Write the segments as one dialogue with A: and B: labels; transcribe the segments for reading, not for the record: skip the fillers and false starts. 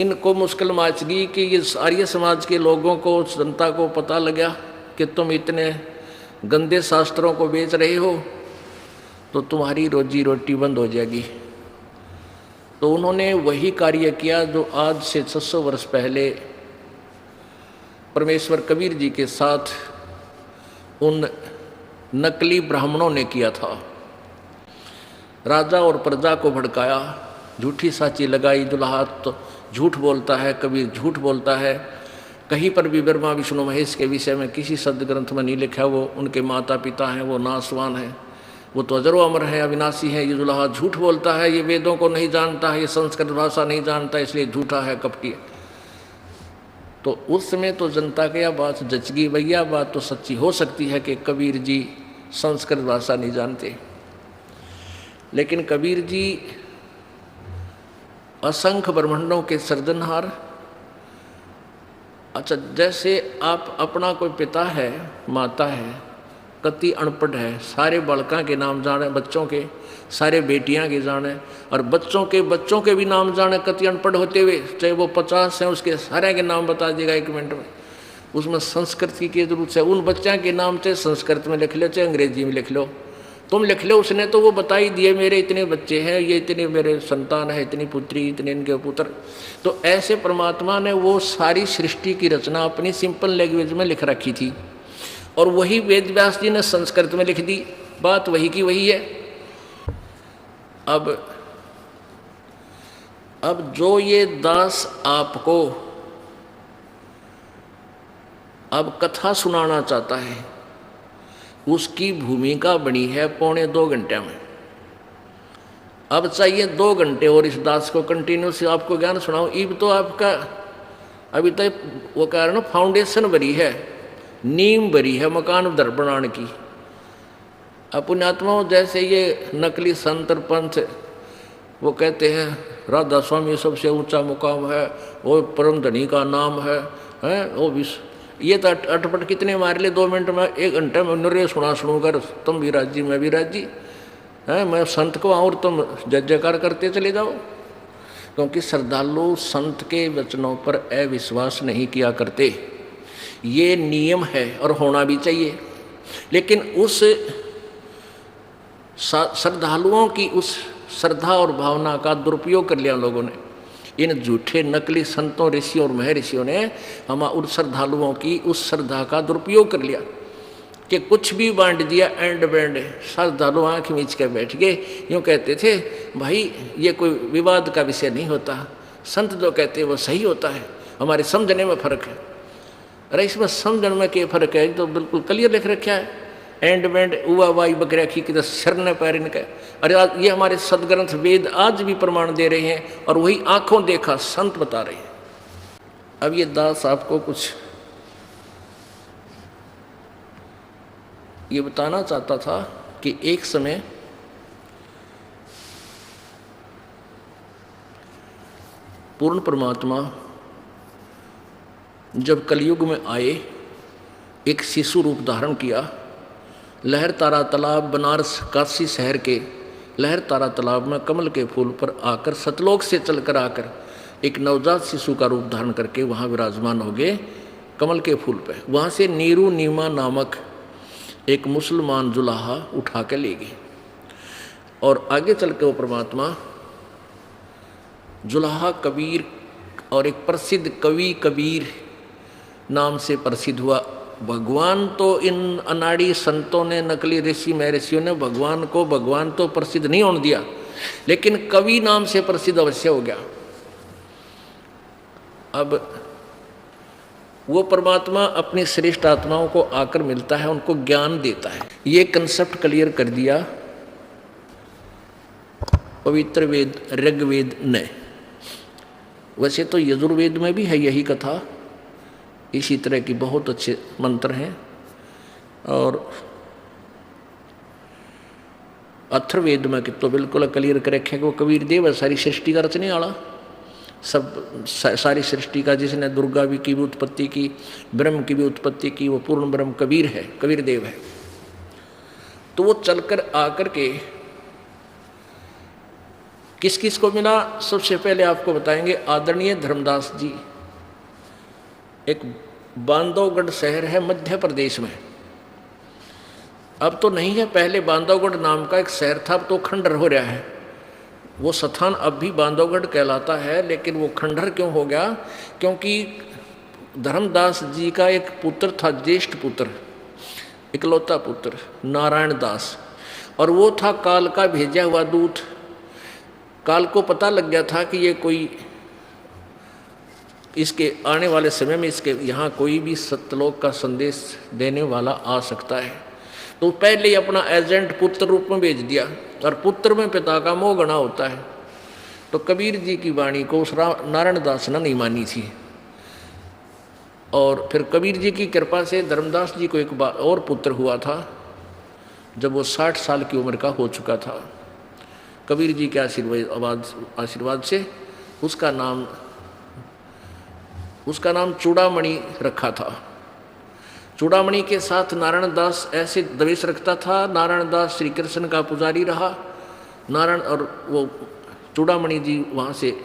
A: इनको मुश्किल माच गई कि ये आर्य समाज के लोगों को, जनता को पता लगा कि तुम इतने गंदे शास्त्रों को बेच रहे हो तो तुम्हारी रोजी रोटी बंद हो जाएगी। तो उन्होंने वही कार्य किया जो आज से 600 वर्ष पहले परमेश्वर कबीर जी के साथ उन नकली ब्राह्मणों ने किया था। राजा और प्रजा को भड़काया, झूठी साची लगाई। दुल्हा तो झूठ बोलता है, कबीर झूठ बोलता है। कहीं पर भी ब्रह्मा विष्णु महेश के विषय में किसी सदग्रंथ में नहीं लिखा वो उनके माता पिता हैं, वो नासवान हैं, वो तो अजरो अमर है, अविनाशी है। ये दुल्हा झूठ बोलता है, ये वेदों को नहीं जानता है, ये संस्कृत भाषा नहीं जानता, इसलिए झूठा है, कपटी है। तो उस समय तो जनता के यह बात जच गई, भैया बात तो सच्ची हो सकती है कि कबीर जी संस्कृत भाषा नहीं जानते। लेकिन कबीर जी असंख्य ब्रह्मांडों के सृजनहार। अच्छा, जैसे आप अपना कोई पिता है, माता है, कति अनपढ़ है, सारे बालकों के नाम जाने, बच्चों के सारे बेटियां के जाने, और बच्चों के भी नाम जाने कति अनपढ़ होते हुए, चाहे वो 50 हैं, उसके सारे के नाम बता देगा 1 मिनट में। उसमें संस्कृत की क्या जरूरत है? उन बच्चों के नाम चाहे संस्कृत में लिख लो, चाहे अंग्रेजी में लिख लो, तुम लिख लो, उसने तो वो बता ही दिए मेरे इतने बच्चे हैं, ये इतने मेरे संतान है, इतनी पुत्री, इतने इनके पुत्र। तो ऐसे परमात्मा ने वो सारी सृष्टि की रचना अपनी सिंपल लैंग्वेज में लिख रखी थी, और वही वेद व्यास जी ने संस्कृत में लिख दी। बात वही की वही है। अब जो ये दास आपको अब कथा सुनाना चाहता है, उसकी भूमिका बनी है 2.25 घंटे में। अब चाहिए 2 घंटे और इस दास को कंटिन्यूस आपको ज्ञान सुनाऊं। इब तो आपका अभी तक वो कह रहे ना, फाउंडेशन भरी है, नींव भरी है मकान उधर बनाने की। पुण्यात्माओं, जैसे ये नकली संत पंथ वो कहते हैं राधा स्वामी सबसे ऊंचा मुकाम है, वो परम धनी का नाम है वो विश्व, ये तो अटपट कितने मार ले 2 मिनट में, 1 घंटे में नरे सुनूकर तुम भी राजी मैं भी राजी है, मैं संत को और तुम जय जयकार करते चले जाओ। क्योंकि श्रद्धालु संत के वचनों पर अविश्वास नहीं किया करते, ये नियम है और होना भी चाहिए। लेकिन उस श्रद्धालुओं की उस श्रद्धा और भावना का दुरुपयोग कर लिया लोगों ने। इन झूठे नकली संतों, ऋषियों और महर्षियों ने हम उन श्रद्धालुओं की उस श्रद्धा का दुरुपयोग कर लिया कि कुछ भी बांट दिया, एंड बैंड। श्रद्धालु आँख मीच के बैठ गए। यूँ कहते थे भाई ये कोई विवाद का विषय नहीं होता, संत जो कहते हैं वो सही होता है, हमारे समझने में फर्क है। अरे इसमें समझने में क्या फर्क है? तो बिल्कुल क्लियर लिख रखा है, एंड बैंड उवा वाई बकरिया की तो सिर न पैर इनका। अरे ये हमारे सदग्रंथ वेद आज भी प्रमाण दे रहे हैं, और वही आंखों देखा संत बता रहे हैं। अब ये दास आपको कुछ ये बताना चाहता था कि एक समय पूर्ण परमात्मा जब कलयुग में आए, एक शिशु रूप धारण किया। लहर तारा तालाब, बनारस काशी शहर के लहर तारा तालाब में कमल के फूल पर आकर, सतलोक से चलकर आकर एक नवजात शिशु का रूप धारण करके वहाँ विराजमान हो गए कमल के फूल पे। वहाँ से नीरू नीमा नामक एक मुसलमान जुलाहा उठा के ले गए, और आगे चल के वो परमात्मा जुलाहा कबीर और एक प्रसिद्ध कवि कबीर नाम से प्रसिद्ध हुआ। भगवान तो इन अनाड़ी संतों ने, नकली ऋषि महर्षियों ने भगवान तो प्रसिद्ध नहीं होने दिया, लेकिन कवि नाम से प्रसिद्ध अवश्य हो गया। अब वो परमात्मा अपनी श्रेष्ठ आत्माओं को आकर मिलता है, उनको ज्ञान देता है। ये कंसेप्ट क्लियर कर दिया पवित्र वेद ऋग्वेद ने। वैसे तो यजुर्वेद में भी है यही कथा, इसी तरह की बहुत अच्छे मंत्र हैं। और अथर्ववेद में तो बिल्कुल क्लियर कर रखे कि वो कबीर देव है, सारी सृष्टि का रचने वाला, सब सारी सृष्टि का, जिसने दुर्गा भी की भी उत्पत्ति की, ब्रह्म की भी उत्पत्ति की, वो पूर्ण ब्रह्म कबीर है, कबीर देव है। तो वो चलकर आकर के किस किस को मिला, सबसे पहले आपको बताएंगे आदरणीय धर्मदास जी। एक बांधवगढ़ शहर है मध्य प्रदेश में, अब तो नहीं है, पहले बांधवगढ़ नाम का एक शहर था, अब तो खंडर हो रहा है। वो स्थान अब भी बांधवगढ़ कहलाता है, लेकिन वो खंडर क्यों हो गया, क्योंकि धर्मदास जी का एक पुत्र था, ज्येष्ठ पुत्र, इकलौता पुत्र नारायण दास, और वो था काल का भेजा हुआ दूत। काल को पता लग गया था कि ये कोई इसके आने वाले समय में इसके यहाँ कोई भी सत्यलोक का संदेश देने वाला आ सकता है, तो पहले ही अपना एजेंट पुत्र रूप में भेज दिया, और पुत्र में पिता का मोह गणा होता है। तो कबीर जी की वाणी को उस नारायण दास ने नहीं मानी थी, और फिर कबीर जी की कृपा से धर्मदास जी को एक बार और पुत्र हुआ था, जब वो 60 साल की उम्र का हो चुका था। कबीर जी के आशीर्वाद से उसका नाम चूड़ामणि रखा था। चूड़ामणि के साथ नारायण दास ऐसे द्वेष रखता था। नारायण दास श्री कृष्ण का पुजारी रहा, नारायण, और वो चूड़ामणि जी वहाँ से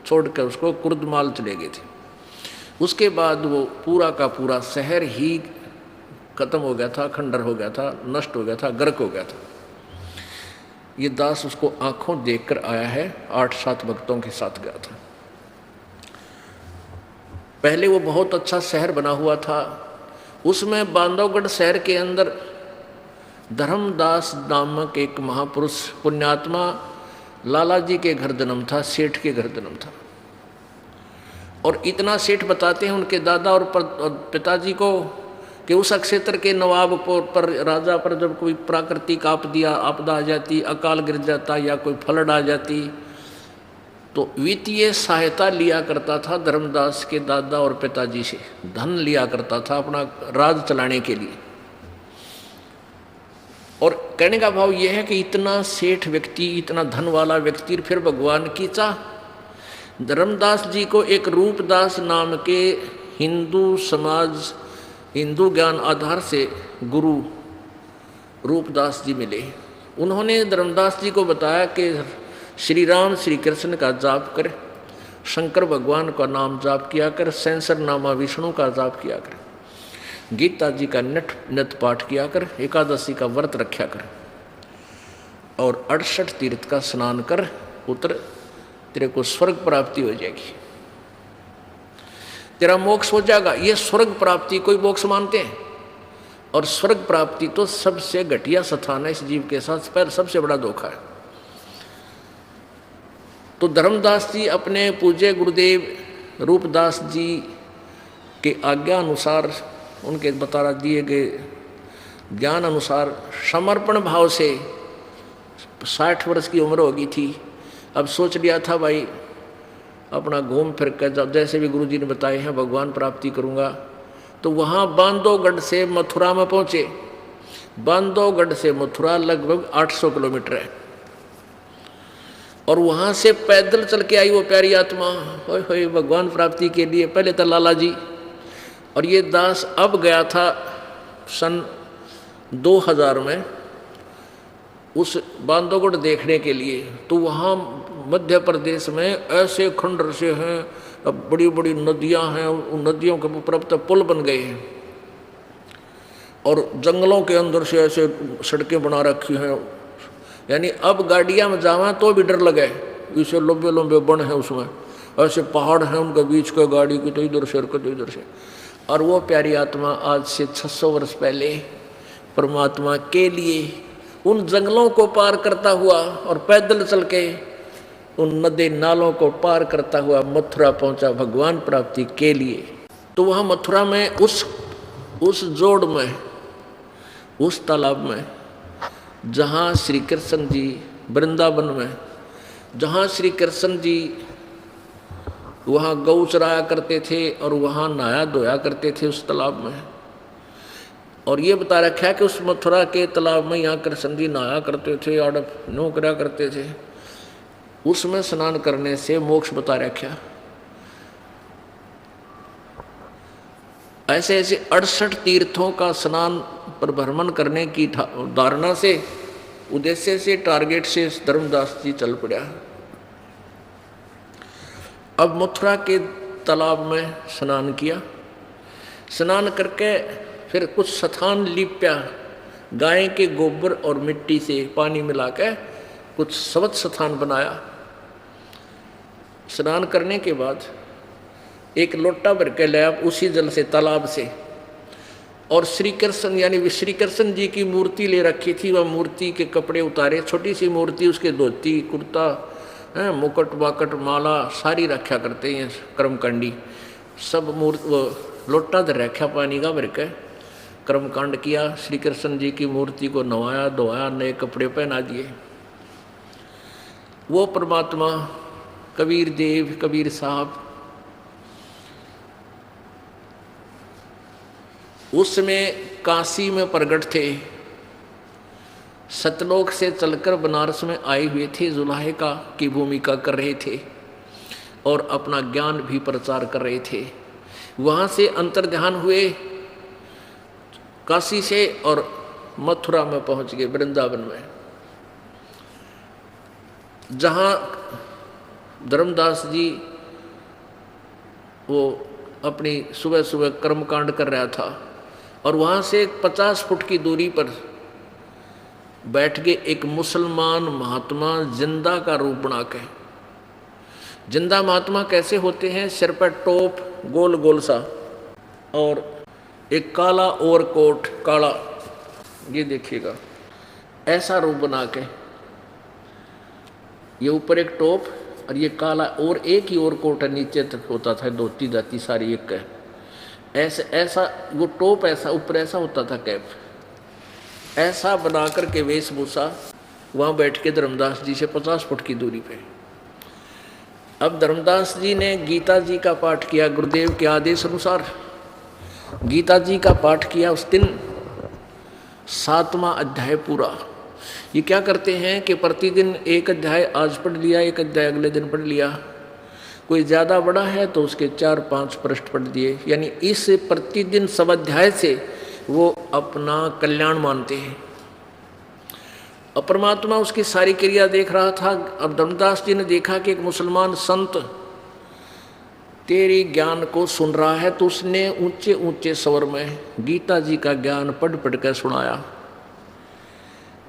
A: छोड़कर उसको कुर्दमाल चले गए थे। उसके बाद वो पूरा का पूरा शहर ही खत्म हो गया था, खंडर हो गया था, नष्ट हो गया था, गर्क हो गया था। ये दास उसको आंखों देखकर आया है, 8-7 भक्तों के साथ गया था। पहले वो बहुत अच्छा शहर बना हुआ था, उसमें बांधवगढ़ शहर के अंदर धर्मदास नामक एक महापुरुष पुण्यात्मा लाला जी के घर जन्म था, सेठ के घर जन्म था। और इतना सेठ बताते हैं उनके दादा और पिताजी को कि उस क्षेत्र के नवाब पर राजा पर जब कोई प्राकृतिक आपदा आ जाती, अकाल गिर जाता या कोई फ्लड आ जाती, तो वित्तीय सहायता लिया करता था धर्मदास के दादा और पिताजी से, धन लिया करता था अपना राज चलाने के लिए। और कहने का भाव यह है कि इतना सेठ व्यक्ति, इतना धन वाला व्यक्ति, फिर भगवान की चाह। धर्मदास जी को एक रूपदास नाम के हिंदू ज्ञान आधार से गुरु रूपदास जी मिले। उन्होंने धर्मदास जी को बताया कि श्री राम श्री कृष्ण का जाप कर, शंकर भगवान का नाम जाप किया कर, सेंसर नामा विष्णु का जाप किया कर, गीता जी का नित पाठ किया कर, एकादशी का व्रत रखा कर, और 68 तीर्थ का स्नान कर, पुत्र तेरे को स्वर्ग प्राप्ति हो जाएगी, तेरा मोक्ष हो जाएगा। ये स्वर्ग प्राप्ति कोई मोक्ष मानते हैं, और स्वर्ग प्राप्ति तो सबसे घटिया स्थान है इस जीव के साथ, पर सबसे बड़ा धोखा है। तो धर्मदास जी अपने पूज्य गुरुदेव रूपदास जी के आज्ञा अनुसार, उनके बता दिए गए ज्ञान अनुसार समर्पण भाव से 60 वर्ष की उम्र हो गई थी। अब सोच लिया था भाई अपना घूम फिर कर जब जैसे भी गुरुजी ने बताए हैं भगवान प्राप्ति करूँगा। तो वहाँ बांधवगढ़ से मथुरा में पहुँचे। बांधवगढ़ से मथुरा लगभग 800 किलोमीटर है, और वहाँ से पैदल चल के आई वो प्यारी आत्मा होय भगवान प्राप्ति के लिए। पहले था लाला जी, और ये दास अब गया था सन 2000 में उस बांधवगढ़ देखने के लिए। तो वहाँ मध्य प्रदेश में ऐसे खंडर से हैं, अब बड़ी बड़ी नदियाँ हैं, उन नदियों के ऊपर अब तक पुल बन गए हैं, और जंगलों के अंदर से ऐसे सड़कें बना रखी हैं, यानी अब गाड़ियाँ में जावा तो भी डर लगे, इसे लंबे लंबे बन हैं, उसमें ऐसे पहाड़ हैं उनके बीच के, गाड़ी की तो इधर से तो इधर से। और वो प्यारी आत्मा आज से 600 वर्ष पहले परमात्मा के लिए उन जंगलों को पार करता हुआ और पैदल चल के उन नदी नालों को पार करता हुआ मथुरा पहुंचा भगवान प्राप्ति के लिए। तो वहाँ मथुरा में उस जोड़ में, उस तालाब में जहाँ श्री कृष्ण जी, वृंदावन में जहाँ श्री कृष्ण जी वहाँ गौ चराया करते थे और वहाँ नहाया धोया करते थे उस तालाब में। और ये बता रखा है कि उस मथुरा के तालाब में यहाँ कृष्ण जी नहाया करते थे, आड़प नो करा करते थे, उसमें स्नान करने से मोक्ष बता रखा। ऐसे ऐसे 68 तीर्थों का स्नान पर भ्रमण करने की धारणा से, उद्देश्य से, टारगेट से धर्मदास जी चल पड़ा। अब मथुरा के तालाब में स्नान किया, स्नान करके फिर कुछ स्थान लिप्या, गाय के गोबर और मिट्टी से पानी मिला के कुछ सवत स्थान बनाया। स्नान करने के बाद एक लोटा भर के ले आप उसी जल से तालाब से, और श्री कृष्ण यानी श्री कृष्ण जी की मूर्ति ले रखी थी, वह मूर्ति के कपड़े उतारे, छोटी सी मूर्ति, उसके धोती कुर्ता मुकुट बाकट माला सारी रखा करते हैं कर्मकांडी, सब मूर्ति वो लोटा धर रखा पानी का भर के, कर्मकांड किया। श्री कृष्ण जी की मूर्ति को नवाया धोया, नए कपड़े पहना दिए। वो परमात्मा कबीर देव कबीर साहब उसमें काशी में प्रगट थे, सतलोक से चलकर बनारस में आए हुए थे, जुलाहिका की भूमिका कर रहे थे और अपना ज्ञान भी प्रचार कर रहे थे। वहाँ से अंतर्ध्यान हुए काशी से और मथुरा में पहुँच गए, वृंदावन में, जहाँ धर्मदास जी वो अपनी सुबह सुबह कर्मकांड कर रहा था, और वहाँ से 50 फुट की दूरी पर बैठ के एक मुसलमान महात्मा जिंदा का रूप बना के। जिंदा महात्मा कैसे होते हैं? सिर पर टोप गोल गोल सा और एक काला ओवरकोट काला, ये देखिएगा, ऐसा रूप बना के, ये ऊपर एक टोप और ये काला, और एक ही ओवरकोट है नीचे तक होता था, धोती दाती सारी एक है, ऐसे ऐसा वो टोप ऐसा ऊपर ऐसा होता था कैप, ऐसा बना कर के वेशभूषा वहाँ बैठ के धर्मदास जी से 50 फुट की दूरी पे। अब धर्मदास जी ने गीता जी का पाठ किया, गुरुदेव के आदेश अनुसार गीता जी का पाठ किया उस दिन, 7वां अध्याय पूरा। ये क्या करते हैं कि प्रतिदिन एक अध्याय आज पढ़ लिया, एक अध्याय अगले दिन पढ़ लिया, कोई ज़्यादा बड़ा है तो उसके 4-5 पृष्ठ पढ़ दिए, यानी इस प्रतिदिन स्वाध्याय से वो अपना कल्याण मानते हैं। और परमात्मा उसकी सारी क्रिया देख रहा था। अब धर्मदास जी ने देखा कि एक मुसलमान संत तेरी ज्ञान को सुन रहा है, तो उसने ऊंचे ऊंचे स्वर में गीता जी का ज्ञान पढ़ पढ़ कर सुनाया।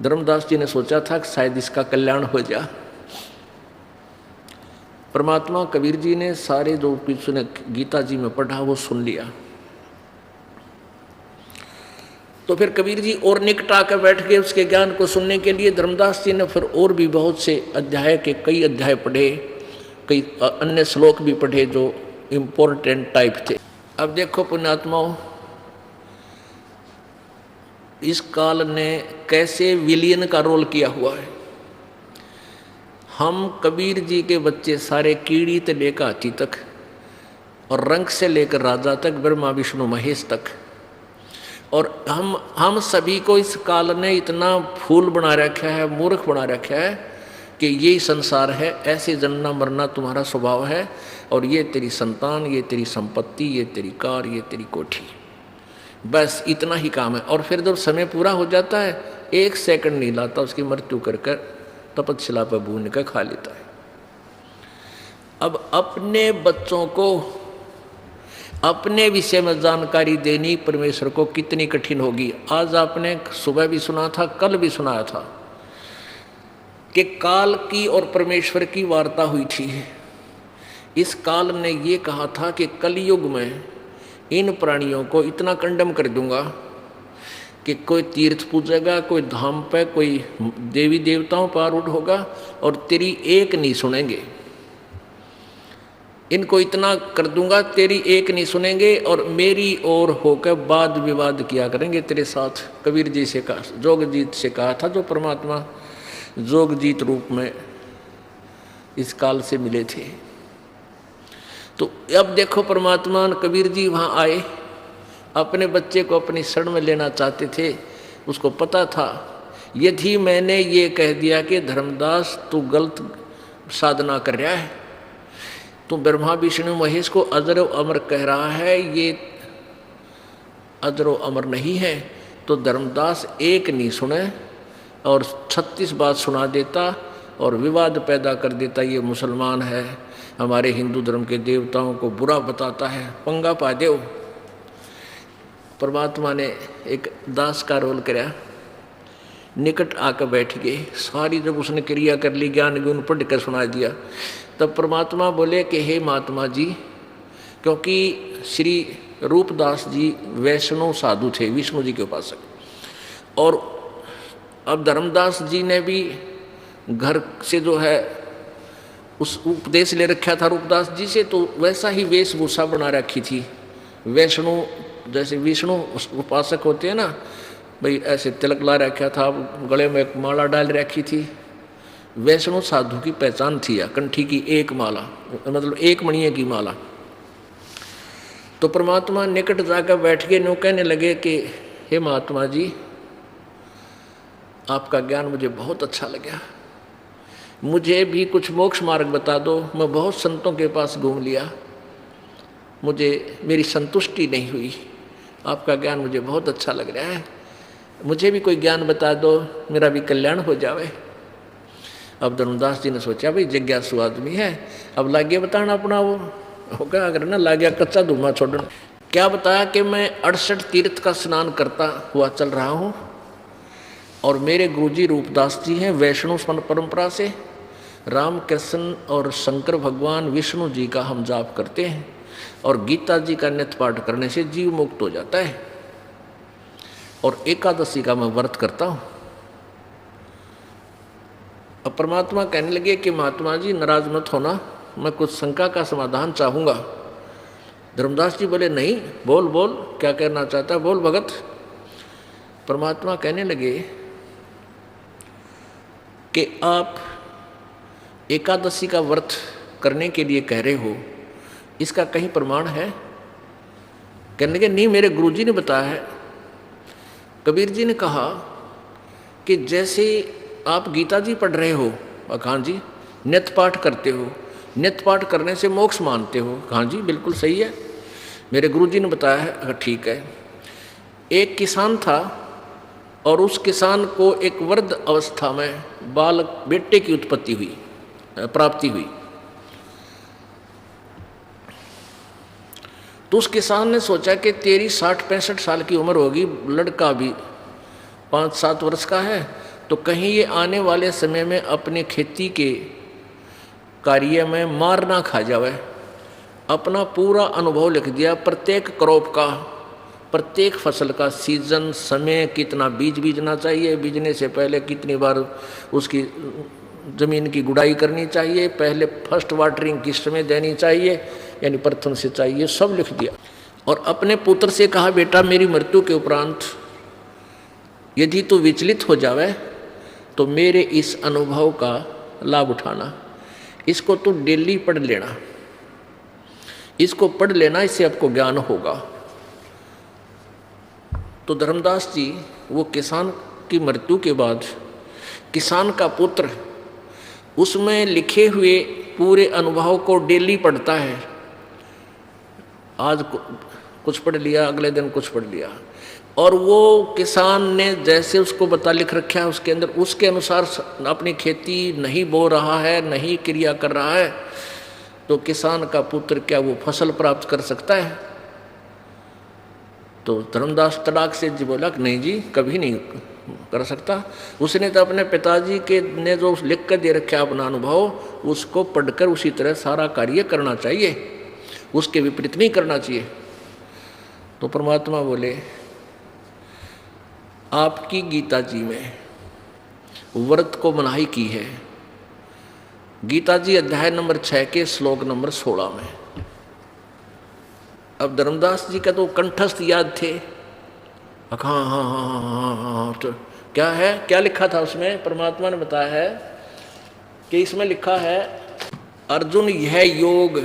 A: धर्मदास जी ने सोचा था कि शायद इसका कल्याण हो जाए। परमात्मा कबीर जी ने सारे जो कुछ ने गीता जी में पढ़ा वो सुन लिया। तो फिर कबीर जी और निकट आकर बैठ गए उसके ज्ञान को सुनने के लिए। धर्मदास जी ने फिर और भी बहुत से अध्याय के कई अध्याय पढ़े, कई अन्य श्लोक भी पढ़े जो इम्पोर्टेंट टाइप थे। अब देखो पुण्यात्माओं, इस काल ने कैसे विलियन का रोल किया हुआ है। हम कबीर जी के बच्चे सारे कीड़ी से लेकर हाथी तक और रंग से लेकर राजा तक, ब्रह्मा विष्णु महेश तक, और हम सभी को इस काल ने इतना फूल बना रखा है, मूर्ख बना रखा है कि यही संसार है, ऐसे जन्ना मरना तुम्हारा स्वभाव है, और ये तेरी संतान, ये तेरी संपत्ति, ये तेरी कार, ये तेरी कोठी, बस इतना ही काम है। और फिर जब समय पूरा हो जाता है 1 सेकंड नहीं लाता, उसकी मृत्यु कर कर तपस्या पर भून कर खा लेता है। अब अपने बच्चों को अपने विषय में जानकारी देनी परमेश्वर को कितनी कठिन होगी। आज आपने सुबह भी सुना था, कल भी सुनाया था कि काल की और परमेश्वर की वार्ता हुई थी। इस काल ने ये कहा था कि कलयुग में इन प्राणियों को इतना कंडम कर दूंगा कि कोई तीर्थ पूजेगा, कोई धाम पे, कोई देवी देवताओं पर आरूढ़ होगा और तेरी एक नहीं सुनेंगे। इनको इतना कर दूंगा, तेरी एक नहीं सुनेंगे और मेरी ओर होकर वाद विवाद किया करेंगे तेरे साथ। कबीर जी से कहा, जोगजीत से कहा था, जो परमात्मा जोगजीत रूप में इस काल से मिले थे। तो अब देखो परमात्मा कबीर जी वहाँ आए, अपने बच्चे को अपनी शरण में लेना चाहते थे। उसको पता था यदि मैंने ये कह दिया कि धर्मदास तू गलत साधना कर रहा है, तू ब्रह्मा विष्णु महेश को अजर अमर कह रहा है, ये अजर अमर नहीं है, तो धर्मदास एक नहीं सुने और 36 बात सुना देता और विवाद पैदा कर देता। ये मुसलमान है, हमारे हिंदू धर्म के देवताओं को बुरा बताता है, पंगा पा दो। परमात्मा ने एक दास का रोल कराया, निकट आकर बैठ गए। सारी जब उसने क्रिया कर ली, ज्ञान गुण पढ़ कर सुना दिया, तब परमात्मा बोले कि हे महात्मा जी, क्योंकि श्री रूपदास जी वैष्णव साधु थे, विष्णु जी के उपासक, और अब धर्मदास जी ने भी घर से जो है उस उपदेश ले रखा था रूपदास जी से, तो वैसा ही वेशभूषा बना रखी थी। वैष्णव जैसे विष्णु उपासक होते हैं ना, भाई ऐसे तिलक ला रखा था, गले में एक माला डाल रखी थी। वैष्णव साधु की पहचान थी या कंठी की एक माला, मतलब एक मणिये की माला। तो परमात्मा निकट जाकर बैठ के नो कहने लगे कि हे महात्मा जी, आपका ज्ञान मुझे बहुत अच्छा लगा, मुझे भी कुछ मोक्ष मार्ग बता दो। मैं बहुत संतों के पास घूम लिया, मुझे मेरी संतुष्टि नहीं हुई, आपका ज्ञान मुझे बहुत अच्छा लग रहा है, मुझे भी कोई ज्ञान बता दो, मेरा भी कल्याण हो जावे। अब धर्मदास जी ने सोचा भाई जिज्ञासु आदमी है, अब लागे बताना अपना वो होगा, अगर ना लागे कच्चा धुआं छोड़ना। क्या बताया कि मैं 68 तीर्थ का स्नान करता हुआ चल रहा हूँ, और मेरे गुरुजी रूपदास जी हैं वैष्णव परंपरा से, राम कृष्ण और शंकर भगवान विष्णु जी का हम जाप करते हैं, और गीता जी का नित्य पाठ करने से जीव मुक्त हो जाता है, और एकादशी का मैं व्रत करता हूँ। अब परमात्मा कहने लगे कि महात्मा जी नाराज मत होना, मैं कुछ शंका का समाधान चाहूँगा। धर्मदास जी बोले नहीं, बोल बोल, क्या कहना चाहता है, बोल भगत। परमात्मा कहने लगे कि आप एकादशी का व्रत करने के लिए कह रहे हो, इसका कहीं प्रमाण है? कहने लगे नहीं, मेरे गुरुजी ने बताया है। कबीर जी ने कहा कि जैसे आप गीता जी पढ़ रहे हो, हाँ जी, नित्य पाठ करते हो, नित्य पाठ करने से मोक्ष मानते हो, हाँ जी बिल्कुल सही है, मेरे गुरुजी ने बताया है। अगर ठीक है, एक किसान था और उस किसान को एक वृद्ध अवस्था में बालक बेटे की उत्पत्ति हुई, प्राप्ति हुई। तो उस किसान ने सोचा कि तेरी 60-65 साल की उम्र होगी, लड़का भी 5-7 वर्ष का है, तो कहीं ये आने वाले समय में अपने खेती के कार्य में मार ना खा जावे। अपना पूरा अनुभव लिख दिया, प्रत्येक क्रॉप का, प्रत्येक फसल का सीजन, समय, कितना बीज बीजना चाहिए, बीजने से पहले कितनी बार उसकी ज़मीन की गुड़ाई करनी चाहिए, पहले फर्स्ट वाटरिंग किस समय देनी चाहिए, यानी प्रथम से चाहिए, सब लिख दिया। और अपने पुत्र से कहा, बेटा मेरी मृत्यु के उपरांत यदि तू विचलित हो जावे तो मेरे इस अनुभव का लाभ उठाना, इसको तू डेली पढ़ लेना, इसको पढ़ लेना, इससे आपको ज्ञान होगा। तो धर्मदास जी वो किसान की मृत्यु के बाद किसान का पुत्र उसमें लिखे हुए पूरे अनुभव को डेली पढ़ता है। आज कुछ पढ़ लिया, अगले दिन कुछ पढ़ लिया, और वो किसान ने जैसे उसको बता लिख रखा है उसके अंदर, उसके अनुसार अपनी खेती नहीं बो रहा है, नहीं क्रिया कर रहा है, तो किसान का पुत्र क्या वो फसल प्राप्त कर सकता है? तो धर्मदास तड़ाक से जी बोला कि नहीं जी, कभी नहीं कर सकता। उसने तो अपने पिताजी के ने जो लिख कर दे रखा अपना अनुभव, उसको पढ़कर उसी तरह सारा कार्य करना चाहिए, उसके विपरीत नहीं करना चाहिए। तो परमात्मा बोले, आपकी गीता जी में व्रत को मनाही की है, गीता जी अध्याय नंबर 6 के श्लोक नंबर 16 में। अब धर्मदास जी का तो कंठस्थ याद थे, हाँ हाँ हाँ हाँ हाँ हाँ, तो क्या है, क्या लिखा था उसमें? परमात्मा ने बताया है कि इसमें लिखा है, अर्जुन यह योग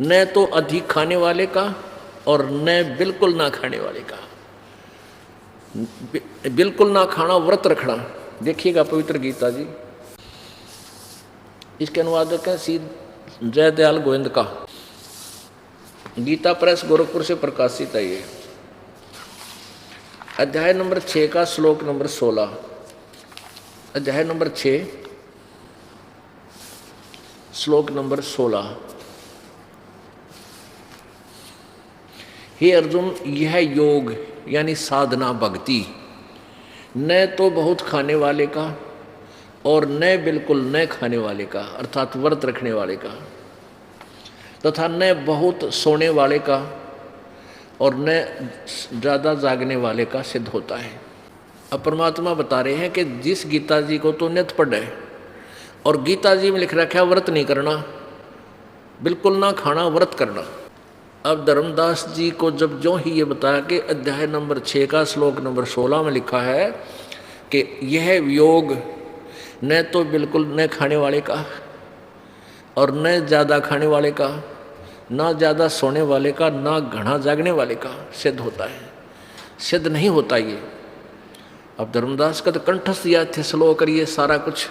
A: न तो अधिक खाने वाले का और न बिल्कुल ना खाने वाले का। बिल्कुल ना खाना, व्रत रखना। देखिएगा पवित्र गीता जी, इसके अनुवादक हैं श्री जयदयाल गोविंद का, गीता प्रेस गोरखपुर से प्रकाशित है ये। अध्याय नंबर 6 का श्लोक नंबर 16, अध्याय नंबर 6 श्लोक नंबर 16। हे अर्जुन, यह योग यानी साधना भक्ति न तो बहुत खाने वाले का और न बिल्कुल न खाने वाले का अर्थात व्रत रखने वाले का, तथा न बहुत सोने वाले का और न ज़्यादा जागने वाले का सिद्ध होता है। अब परमात्मा बता रहे हैं कि जिस गीता जी को तो नित्य पढ़े और गीता जी में लिख रखा है व्रत नहीं करना, बिल्कुल ना खाना, व्रत करना। अब धर्मदास जी को जब जो ही ये बताया कि अध्याय नंबर 6 का श्लोक नंबर 16 में लिखा है कि यह योग न तो बिल्कुल न खाने वाले का और न ज़्यादा खाने वाले का, ना ज़्यादा सोने वाले का, ना घना जागने वाले का सिद्ध होता है, सिद्ध नहीं होता ये। अब धर्मदास का तो कंठस्थ याद थे श्लोक और ये सारा कुछ,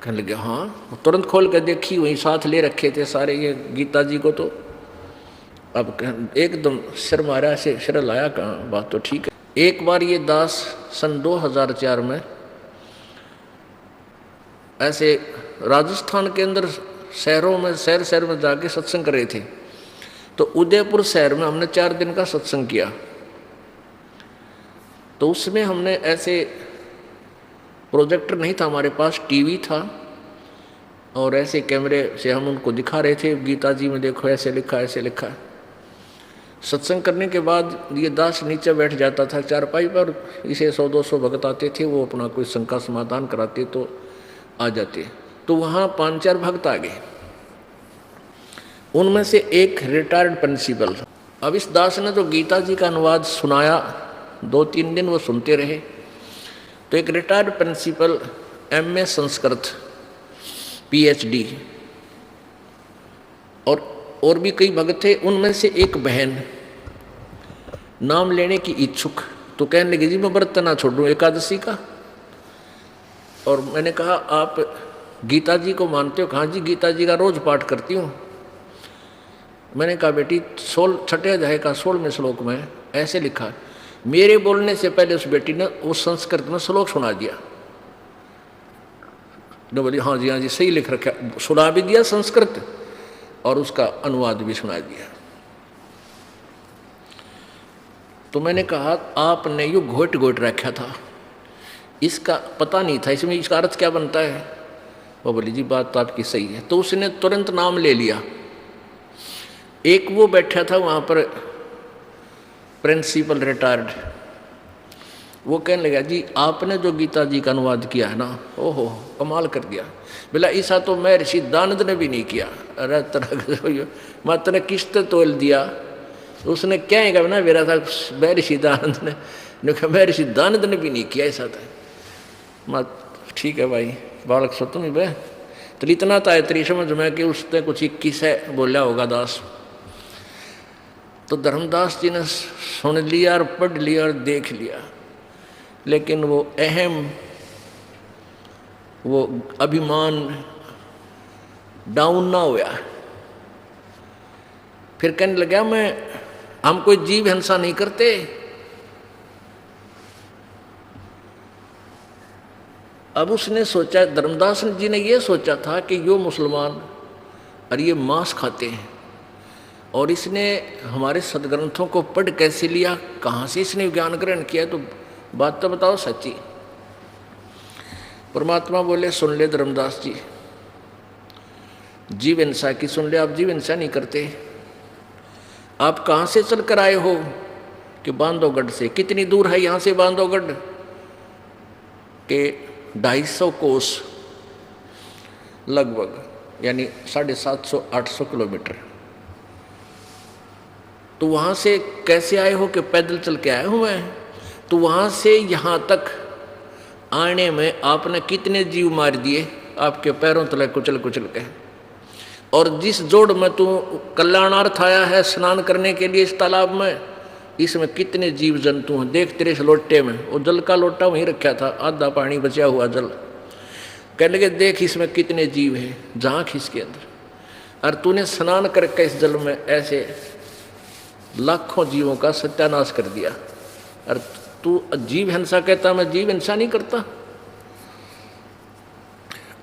A: कहने लगे हाँ, तुरंत खोल कर देखी, वहीं साथ ले रखे थे सारे ये गीता जी को। तो अब एकदम सिर मारा से सिर लाया, कहाँ बात तो ठीक है। एक बार ये दास सन 2004 में ऐसे राजस्थान के अंदर शहरों में शहर में जाके सत्संग कर रहे थे। तो उदयपुर शहर में हमने 4 दिन का सत्संग किया। तो उसमें हमने ऐसे प्रोजेक्टर नहीं था हमारे पास, टीवी था और ऐसे कैमरे से हम उनको दिखा रहे थे, गीता जी में देखो ऐसे लिखा ऐसे लिखा है। सत्संग करने के बाद ये दास नीचे बैठ जाता था चारपाई पर, इसे 100-200 भगत आते थे, वो अपना कोई शंका समाधान कराते तो आ जाते। तो वहाँ 5-4 भक्त आ गए, उनमें से एक रिटायर्ड प्रिंसिपल। अब इस दास ने जो गीता जी का अनुवाद सुनाया, 2-3 दिन वो सुनते रहे। तो एक retired principal MA Sanskrit PhD और भी कई भक्त थे, उनमें से एक बहन नाम लेने की इच्छुक, तो कहने लगी जी मैं व्रत ना छोड़ूं एकादशी का। और मैंने कहा आप गीता जी को मानते हो? कहाँ जी, गीता जी का रोज पाठ करती हूँ। मैंने कहा बेटी 6 अध्याय का 16वें श्लोक में ऐसे लिखा है। मेरे बोलने से पहले उस बेटी ने उस संस्कृत में श्लोक सुना दिया। तो बोली हाँ जी सही लिख रखा, सुना भी दिया संस्कृत और उसका अनुवाद भी सुना दिया। तो मैंने कहा आपने यो घोट रखा था, इसका पता नहीं था, इसमें इसका अर्थ क्या बनता है? वो बोली जी बात तो आपकी सही है। तो उसने तुरंत नाम ले लिया। एक वो बैठा था वहाँ पर प्रिंसिपल रिटायर्ड, वो कहने लगा जी आपने जो गीता जी का अनुवाद किया है ना, ओहो कमाल कर दिया। बोला ऐसा तो मैं ऋषि दानंद ने भी नहीं किया। अरे तरह मत ने किस्त तोल दिया। उसने क्या है ना मेरा था मैं ऋषि दानंद ने कहा मैं ऋषि दानंद ने भी नहीं किया ऐसा था। मत ठीक है भाई, बालक सो तुम बे। तो इतना था तेरी समझ में कि उसने कुछ 21 है बोला होगा दास। तो धर्मदास जी ने सुन लिया और पढ़ लिया और देख लिया, लेकिन वो अहम, वो अभिमान डाउन ना हुआ। फिर कहने लगा हम कोई जीव हिंसा नहीं करते। अब उसने सोचा, धर्मदास जी ने ये सोचा था कि यो मुसलमान और ये मांस खाते हैं और इसने हमारे सदग्रंथों को पढ़ कैसे लिया, कहाँ से इसने ज्ञान ग्रहण किया? तो बात तो बताओ सच्ची। परमात्मा बोले सुन ले धर्मदास जी, जीव हिंसा की सुन ले, आप जीव हिंसा नहीं करते। आप कहाँ से चल कर आए हो? कि बांधवगढ़ से। कितनी दूर है यहाँ से बांधवगढ़? के 250 कोस लगभग, यानी 750-800 किलोमीटर। तो वहाँ से कैसे आए हो? कि पैदल चल के आए हो मैं। तो वहाँ से यहाँ तक आने में आपने कितने जीव मार दिए आपके पैरों तले कुचल कुचल के। और जिस जोड़ में तू कल्याणार्थ आया है स्नान करने के लिए इस तालाब में, इसमें कितने जीव जंतु हैं। देख तेरे इस लोटे में, वो जल का लोटा वहीं रखा था, आधा पानी बचा हुआ जल। कहने लगे देख इसमें कितने जीव हैं, झांक इसके अंदर। और तूने स्नान करके इस जल में ऐसे लाखों जीवों का सत्यानाश कर दिया। और तू जीव हिंसा कहता, मैं जीव हिंसा नहीं करता।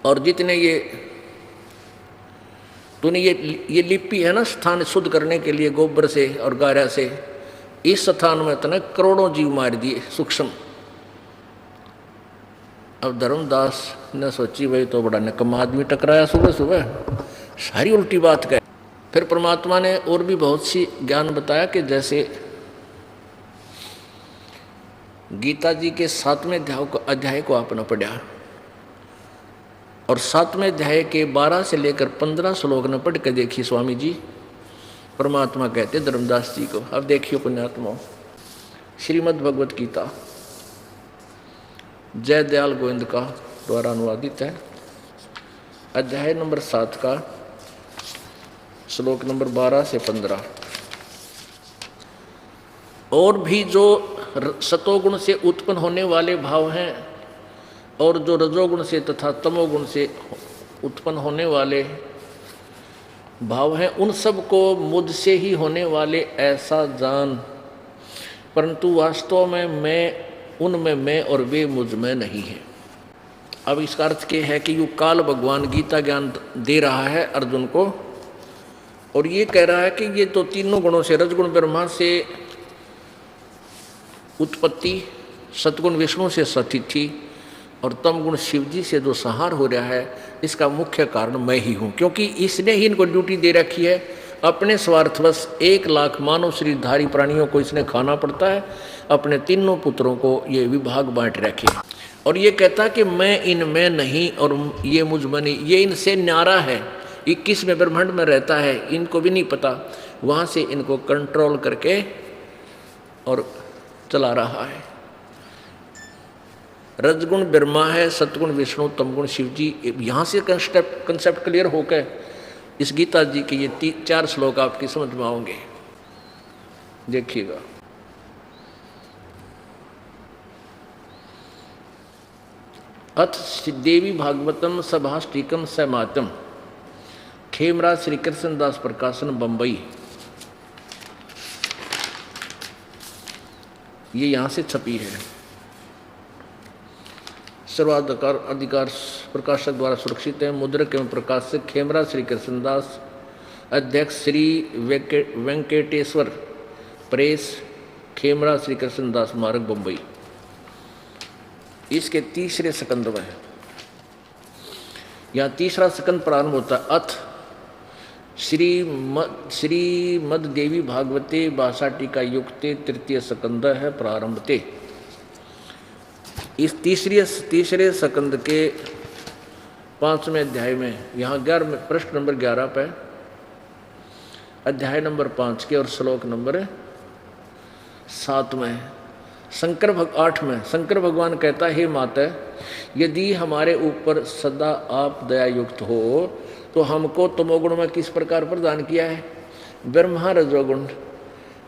A: और जितने ये तूने ये लिपि है ना स्थान शुद्ध करने के लिए गोबर से और गारा से, इस स्थान में तूने करोड़ों जीव मार दिए सूक्ष्म। अब धर्मदास ने सोची भाई तो बड़ा निकम्मा आदमी टकराया सुबह सुबह, सारी उल्टी बात कह। फिर परमात्मा ने और भी बहुत सी ज्ञान बताया कि जैसे गीता जी के 7वें अध्याय को आपने पढ़ा और 7वें अध्याय के 12 से लेकर 15 श्लोक ने पढ़ के देखिए स्वामी जी। परमात्मा कहते धर्मदास जी को, अब देखिए पुण्यात्मा, श्रीमद् भगवत गीता जय दयाल गोविंद का द्वारा अनुवादित है, अध्याय नंबर 7 का श्लोक नंबर 12 से 15। और भी जो सतोगुण से उत्पन्न होने वाले भाव हैं और जो रजोगुण से तथा तमोगुण से उत्पन्न होने वाले भाव हैं, उन सब को मुझसे ही होने वाले ऐसा जान, परंतु वास्तव में मैं उनमें मैं और वे मुझ में नहीं है। अब इसका अर्थ क्या है कि यू काल भगवान गीता ज्ञान दे रहा है अर्जुन को और ये कह रहा है कि ये तो तीनों गुणों से, रजगुण ब्रह्मा से उत्पत्ति, सतगुण विष्णु से स्थिति और तमगुण शिव जी से जो संहार हो रहा है, इसका मुख्य कारण मैं ही हूँ, क्योंकि इसने ही इनको ड्यूटी दे रखी है। अपने स्वार्थवश 1 लाख मानव शरीरधारी प्राणियों को इसने खाना पड़ता है, अपने तीनों पुत्रों को ये विभाग बांट रखे और ये कहता कि मैं इनमें नहीं और ये मुझ में नहीं। ये इनसे न्यारा है, 21वें ब्रह्मांड में रहता है, इनको भी नहीं पता, वहाँ से इनको कंट्रोल करके और चला रहा है। रजगुण ब्रह्मा है, सतगुण विष्णु, तमगुण शिव जी। यहाँ से कंसेप्ट क्लियर होकर इस गीता जी के ये 4 श्लोक आपकी समझ में आओगे। देखिएगा, अथ देवी भागवतम सभाष्टिकम सैमातम, खेमराज श्री कृष्ण दास प्रकाशन, बंबई। ये यहाँ से छपी है, सर्वाधिकार प्रकाशक द्वारा सुरक्षित है। मुद्रक एवं प्रकाशक खेमराज श्री कृष्णदास, अध्यक्ष श्री वेंकटेश्वर प्रेस, खेमराज श्री कृष्णदास मार्ग, बंबई। इसके 3रे स्कंद में है, यहाँ 3रा स्कंद प्रारंभ होता है। अथ श्रीमद देवी भागवते भाषाटिका युक्ते 3य स्कंद है प्रारंभते। इस तीसरे स्कंद के 5वें अध्याय में, यहाँ 11 पृष्ठ नंबर 11 पे, अध्याय नंबर 5 के और श्लोक नंबर 7 में 8 में शंकर भगवान कहता है, हे माता, यदि हमारे ऊपर सदा आप दया युक्त हो तो हमको तमोगुण में किस प्रकार प्रदान किया है? ब्रह्मा रजोगुण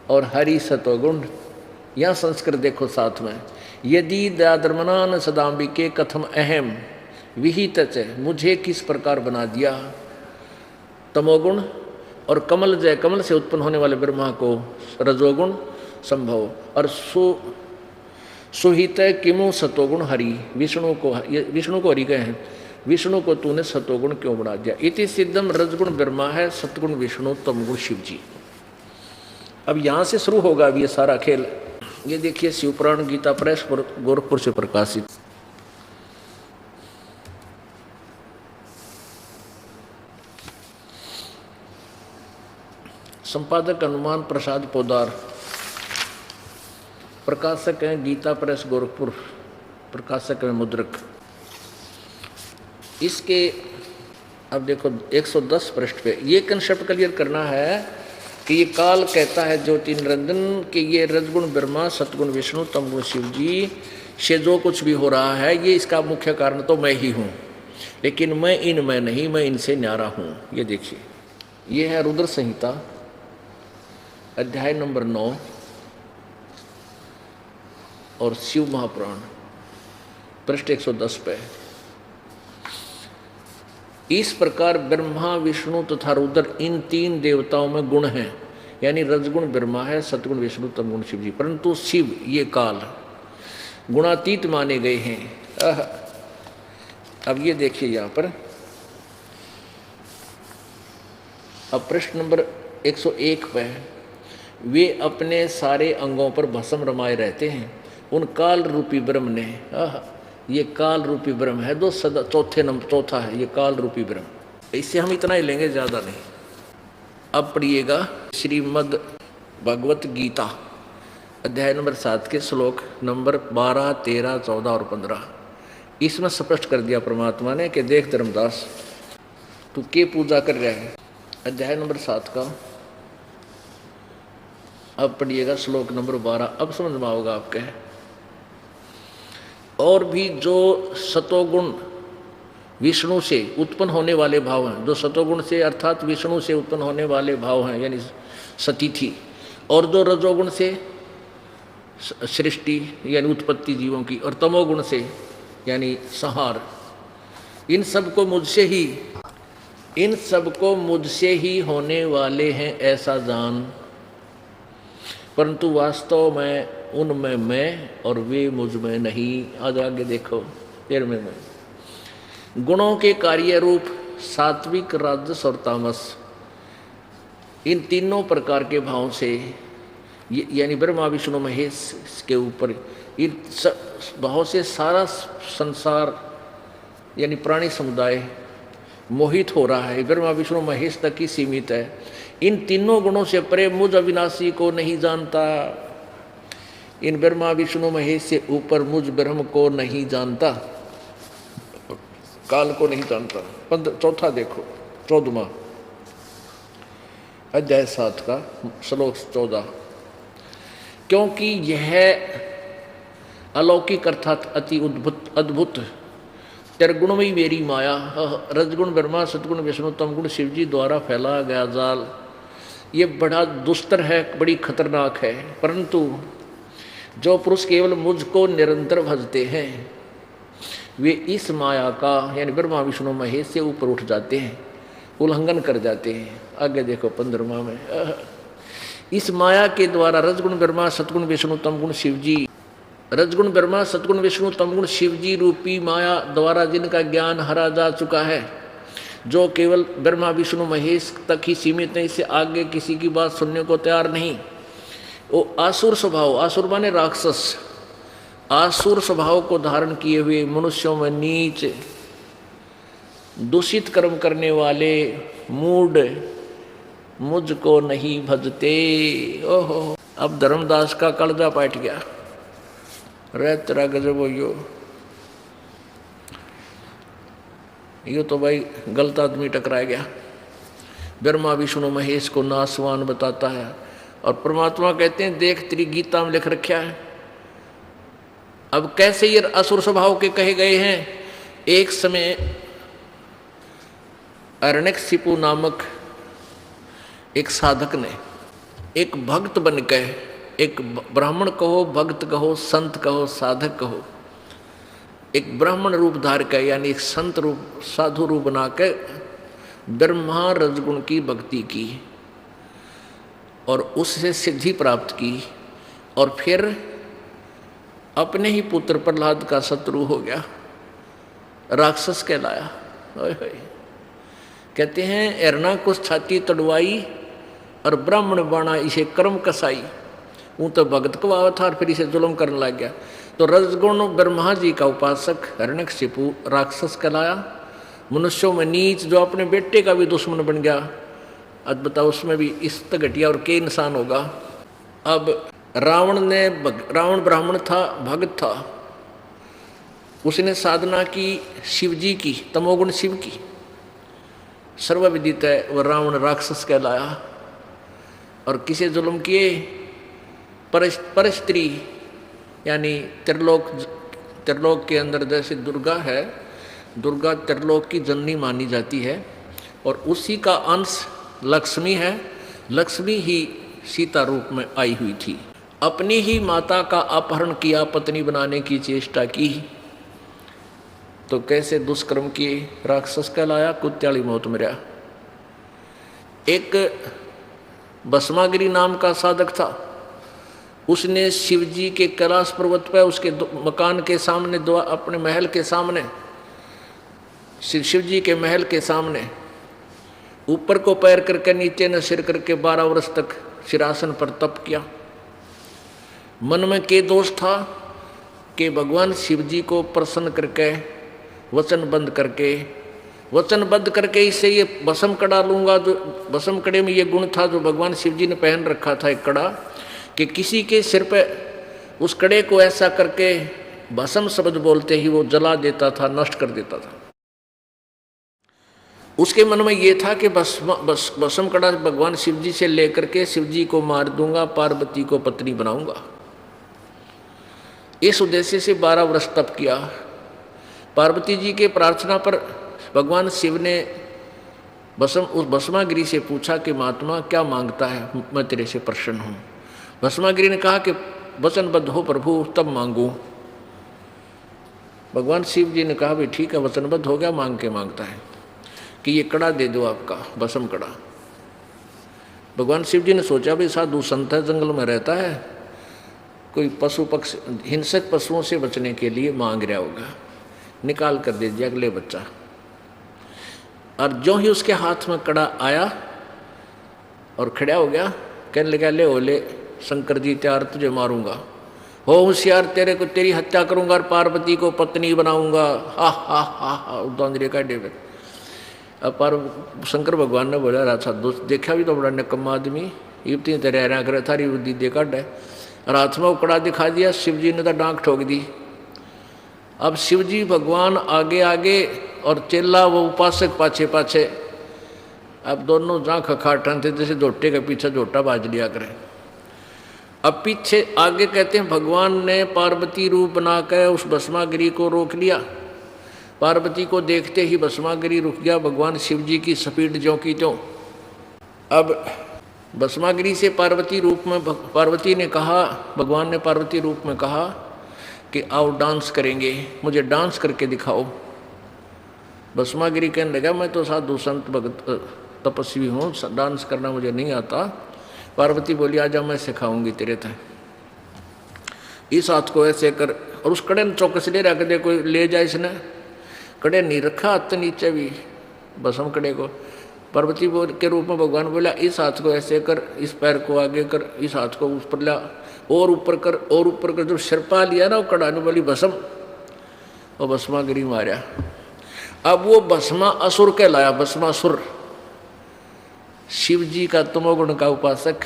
A: और हरि सतोगुण। यहाँ संस्कृत देखो साथ में, यदि दयाधर्मनान सदाम्बिके कथम अहम विहित, मुझे किस प्रकार बना दिया। तमोगुण और कमल जय, कमल से उत्पन्न होने वाले ब्रह्मा को रजोगुण संभव और सुहित किमु सतोगुण हरि, विष्णु को हरि कहे हैं, विष्णु को तूने सतोगुण क्यों बना दिया। इति सिद्धम, रजगुण ब्रह्मा है, सतगुण विष्णु, तमगुण शिव जी। अब यहाँ से शुरू होगा अब ये सारा खेल। ये देखिए शिवपुराण गीता प्रेस गोरखपुर से प्रकाशित। संपादक हनुमान प्रसाद पोदार, प्रकाशक हैं गीता प्रेस गोरखपुर, प्रकाशक हैं मुद्रक। इसके अब देखो 110 पृष्ठ पे ये कंसेप्ट क्लियर करना है कि ये काल कहता है ज्योति निरंजन कि ये रजगुण ब्रह्मा, सतगुण विष्णु, तमगुण शिव जी से जो कुछ भी हो रहा है ये इसका मुख्य कारण तो मैं ही हूँ, लेकिन मैं इनमें नहीं, मैं इनसे न्यारा हूँ। ये देखिए, ये है रुद्र संहिता अध्याय नंबर 9 और शिव महापुराण पृष्ठ 110 पे। इस प्रकार ब्रह्मा, विष्णु तथा रुद्र इन 3 देवताओं में गुण हैं, यानी रजगुण ब्रह्मा है, सतगुण विष्णु, तमगुण शिव जी, परंतु शिव ये काल गुणातीत माने गए हैं। अब ये देखिए यहाँ पर अब प्रश्न नंबर 101 पे, वे अपने सारे अंगों पर भस्म रमाए रहते हैं, उन काल रूपी ब्रह्म ने, ये काल रूपी ब्रह्म है, दो सदा चौथा है ये काल रूपी ब्रह्म। इससे हम इतना ही लेंगे, ज़्यादा नहीं। अब पढ़िएगा श्रीमद् भगवत गीता अध्याय नंबर 7 के श्लोक नंबर 12, 13, 14 और 15। इसमें स्पष्ट कर दिया परमात्मा ने कि देख धर्मदास, तू के पूजा कर रहा है। अध्याय नंबर 7 का अब पढ़िएगा श्लोक नंबर 12। अब समझ में आओगा आपके। और भी जो सतोगुण विष्णु से उत्पन्न होने वाले भाव हैं, जो सतोगुण से अर्थात विष्णु से उत्पन्न होने वाले भाव हैं यानी सती थी, और जो रजोगुण से सृष्टि यानी उत्पत्ति जीवों की, और तमोगुण से यानी संहार, इन सबको मुझसे ही होने वाले हैं ऐसा जान, परंतु वास्तव में उनमें मैं और वे मुझ में नहीं। आज आगे देखो 13वें में, गुणों के कार्य रूप सात्विक, राजस और तामस, इन तीनों प्रकार के भावों से यानी ब्रह्मा विष्णु महेश के ऊपर इन भाव से सारा संसार यानी प्राणी समुदाय मोहित हो रहा है, ब्रह्मा विष्णु महेश तक ही सीमित है। इन तीनों गुणों से परे मुझ अविनाशी को नहीं जानता, इन ब्रह्मा विष्णु महेश से ऊपर मुझ ब्रह्म को नहीं जानता, काल को नहीं जानता। चौथा देखो 14वां अध्याय 7 का श्लोक 14, क्योंकि यह अलौकिक अर्थात अति अद्भुत त्रिगुणमयी मेरी माया, रजगुण ब्रह्मा, सतगुण विष्णु, तमगुण शिव जी द्वारा फैला गया जाल, ये बड़ा दुस्तर है, बड़ी खतरनाक है। परंतु जो पुरुष केवल मुझको निरंतर भजते हैं, वे इस माया का यानी ब्रह्मा विष्णु महेश से ऊपर उठ जाते हैं, उल्लंघन कर जाते हैं। आगे देखो 15वां में, इस माया के द्वारा रजगुण ब्रह्मा, सतगुण विष्णु, तमगुण शिव जी, रजगुण ब्रह्मा, सतगुण विष्णु, तमगुण शिव जी रूपी माया द्वारा जिनका ज्ञान हरा जा चुका है, जो केवल ब्रह्मा विष्णु महेश तक ही सीमित है, इससे आगे किसी की बात सुनने को तैयार नहीं। वो आसुर स्वभाव, आसुर माने राक्षस, आसुर स्वभाव को धारण किए हुए मनुष्यों में नीच दूषित कर्म करने वाले मूढ़ मुझको नहीं भजते। ओहो, अब धर्मदास का कलजा पाट गया, रे तेरा गजब हो यो तो भाई गलत आदमी टकराया गया। ब्रह्मा विष्णु महेश को नासवान बताता है, और परमात्मा कहते हैं देख तेरी गीता में लिख रखा है। अब कैसे ये असुर स्वभाव के कहे गए हैं। एक समय हिरण्यकशिपु नामक एक साधक ने, एक भक्त बन के, एक ब्राह्मण कहो, भक्त कहो, संत कहो, साधक कहो, एक ब्राह्मण रूप धार के यानी एक संत रूप, साधु रूप बना के ब्रह्मा रजगुण की भक्ति की और उससे सिद्धि प्राप्त की, और फिर अपने ही पुत्र प्रहलाद का शत्रु हो गया, राक्षस कहलाया। कहते हैं हिरणा को छाती तड़वाई और ब्राह्मण बाणा इसे कर्म कसाई। वो तो भगत को आवा था और फिर इसे जुल्म करने लग गया। तो रजगुण ब्रह्मा जी का उपासक हिरण्यकशिपु राक्षस कहलाया, मनुष्यों में नीच, जो अपने बेटे का भी दुश्मन बन गया। अब बताओ उसमें भी इस घटिया और के इंसान होगा। अब रावण ब्राह्मण था, भगत था, उसने साधना की शिव जी की, तमोगुण शिव की, सर्वविदित है। वह रावण राक्षस कहलाया और किसे जुल्म किए, पर स्त्री यानी त्रिलोक के अंदर जैसे दुर्गा है, दुर्गा त्रिलोक की जननी मानी जाती है, और उसी का अंश लक्ष्मी है। लक्ष्मी ही सीता रूप में आई हुई थी। अपनी ही माता का अपहरण किया, पत्नी बनाने की चेष्टा की, तो कैसे दुष्कर्म किए, राक्षस कहलाया, कुत्याली मौत मरा। एक भस्मागिरी नाम का साधक था, उसने शिवजी के कैलाश पर्वत पर उसके मकान के सामने, अपने महल के सामने, शिवजी के महल के सामने ऊपर को पैर करके नीचे न सिर करके 12 वर्ष तक सिरासन पर तप किया। मन में के दोष था कि भगवान शिव जी को प्रसन्न करके वचनबद्ध करके इससे ये भस्म कड़ा लूंगा। जो भस्म कड़े में ये गुण था जो भगवान शिव जी ने पहन रखा था, एक कड़ा, कि किसी के सिर पे उस कड़े को ऐसा करके भस्म शब्द बोलते ही वो जला देता था, नष्ट कर देता था। उसके मन में ये था कि भस्म कड़ा भगवान शिव जी से लेकर के शिव जी को मार दूंगा, पार्वती को पत्नी बनाऊंगा। इस उद्देश्य से 12 वर्ष तप किया। पार्वती जी के प्रार्थना पर भगवान शिव ने उस भस्मागिरी से पूछा कि महात्मा क्या मांगता है, मैं तेरे से प्रसन्न हूँ। भस्मागिरी ने कहा कि वचनबद्ध हो प्रभु, तब मांगू। भगवान शिव जी ने कहा भाई ठीक है, वचनबद्ध हो गया, मांग के मांगता है कि ये कड़ा दे दो आपका, भस्म कड़ा। भगवान शिव जी ने सोचा भाई साधु संत है, जंगल में रहता है, कोई पशु पक्षी हिंसक पशुओं से बचने के लिए मांग रहा होगा, निकाल कर दे दिया अगले बच्चा। और जो ही उसके हाथ में कड़ा आया और खड़ा हो गया, कहने लगा ले ओले शंकर जी त्यार, तुझे मारूंगा, हो होशियार, तेरे को तेरी हत्या करूंगा और पार्वती को पत्नी बनाऊंगा। हा हा हा हा उदांद्रे का डेवे। अब शंकर भगवान ने बोला राजा दोस्त, देखा भी तो बड़ा निकम्मा आदमी, युवती तेरे रहा करे, थारी बुद्धि दे काट है। और हाथ में कड़ा दिखा दिया, शिव जी ने तो डांक ठोक दी। अब शिव जी भगवान आगे आगे और चेला वो उपासक पाछे पाछे। अब दोनों जहाँ खखाटन थे जैसे झोटे के पीछे झोटा बाज लिया करें। अब पीछे आगे कहते हैं भगवान ने पार्वती रूप बनाकर उस भस्मागिरी को रोक लिया। पार्वती को देखते ही भस्मागिरी रुक गया, भगवान शिव जी की स्पीड ज्यों की त्यों। अब भस्मागिरी से पार्वती रूप में पार्वती ने कहा, भगवान ने पार्वती रूप में कहा कि आओ डांस करेंगे, मुझे डांस करके दिखाओ। भस्मागिरी कहने लगा मैं तो साधु संत भगत तपस्वी हूँ, डांस करना मुझे नहीं आता। पार्वती बोली आजा मैं सिखाऊंगी तेरे तय। इस हाथ को ऐसे कर, और उस कड़े ने चौकस ले रख दे, कोई ले जाए इसने, कड़े नहीं रखा हाथ नीचे भी भस्म कड़े को। पार्वती के रूप में भगवान बोला इस हाथ को ऐसे कर, इस पैर को आगे कर, इस हाथ को उस पर ला, और ऊपर कर, और ऊपर कर। जब सिर पा लिया ना वो कड़ाने वाली भस्म, और भस्मागिरी मारा। अब वो भस्मा असुर कहलाया, भस्मासुर। शिव जी का तमोगुण का उपासक,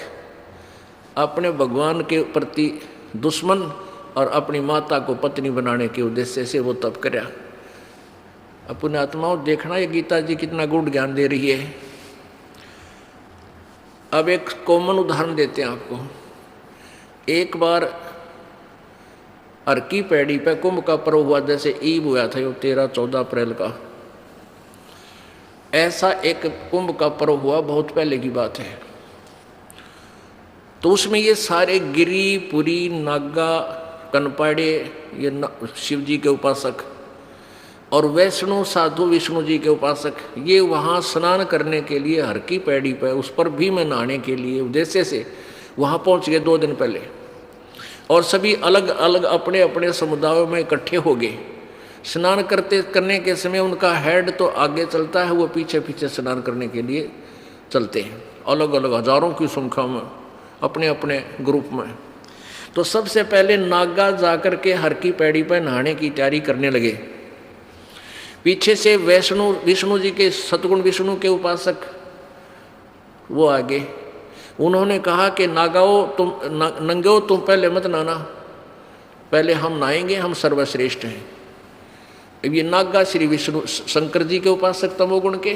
A: अपने भगवान के प्रति दुश्मन और अपनी माता को पत्नी बनाने के उद्देश्य से वो तप कराया। अपने आत्माओं देखना ये गीता जी कितना गुण ज्ञान दे रही है। अब एक कॉमन उदाहरण देते हैं आपको। एक बार अर्की पैड़ी पे कुंभ का पर्व हुआ, जैसे ईब हुआ था, 13-14 अप्रैल का। ऐसा एक कुंभ का पर्व हुआ, बहुत पहले की बात है। तो उसमें ये सारे गिरी पुरी नागा कनपाड़े, ये शिव जी के उपासक, और वैष्णो साधु विष्णु जी के उपासक, ये वहाँ स्नान करने के लिए हर की पैड़ी पर, उस पर भी मैं नहाने के लिए उद्देश्य से वहाँ पहुँच गए 2 दिन पहले। और सभी अलग अलग अपने अपने समुदायों में इकट्ठे हो गए। स्नान करने के समय उनका हेड तो आगे चलता है, वो पीछे पीछे स्नान करने के लिए चलते हैं, अलग अलग हजारों की संख्या में, अपने अपने ग्रुप में। तो सबसे पहले नागा जाकर के हर की पैड़ी पर नहाने की तैयारी करने लगे। पीछे से विष्णु जी के सतगुण विष्णु के उपासक वो आगे। उन्होंने कहा कि नागाओ तुम नंगो, तुम पहले मत नहाना, पहले हम नहाएंगे, हम सर्वश्रेष्ठ हैं। ये नागा श्री विष्णु शंकर जी के उपासक तमोगुण के,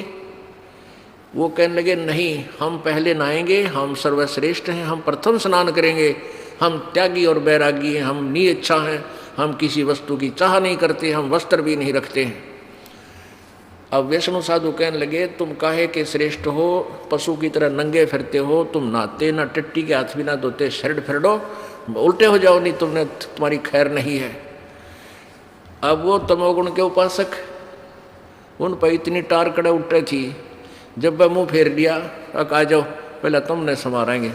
A: वो कहने लगे नहीं, हम पहले नहाएंगे, हम सर्वश्रेष्ठ हैं, हम प्रथम स्नान करेंगे, हम त्यागी और बैरागी हैं, हम निइच्छा हैं, हम किसी वस्तु की चाह नहीं करते, हम वस्त्र भी नहीं रखते हैं। अब वैष्णु साधु कहने लगे तुम काहे के श्रेष्ठ हो, पशु की तरह नंगे फिरते हो, तुम नहाते ना, टट्टी के हाथ भी ना धोते, शरीर फिर दो, उल्टे हो जाओ, नहीं तुमने तुम्हारी खैर नहीं है। अब वो तमोगुण के उपासक, उन पर इतनी टार कड़े उठे थी, जब वह मुँह फेर लिया, अब आ जाओ पहले तुमने संवारेंगे।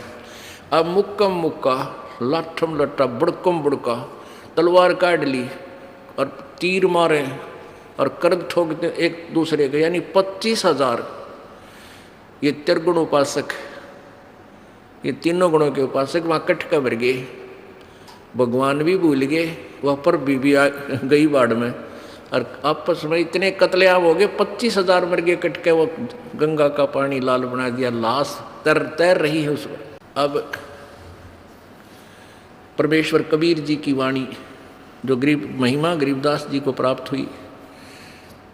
A: अब मुक्कम मुक्का, लाठम लट्टा, बुड़कम बुड़का, तलवार काट ली और तीर मारे और कर्द ठोकते एक दूसरे के, यानी 25,000 ये त्रिगुण उपासक, ये तीनों गुणों के उपासक वहाँ कटका भर गए, भगवान भी भूल गए, वह पर बीबी गई बाढ़ में, और आपस में इतने कत्लेआम हो गए, 25,000 मर गए कटके। वो गंगा का पानी लाल बना दिया, लाश तैर रही है उसमें। अब परमेश्वर कबीर जी की वाणी जो महिमा गरीबदास जी को प्राप्त हुई,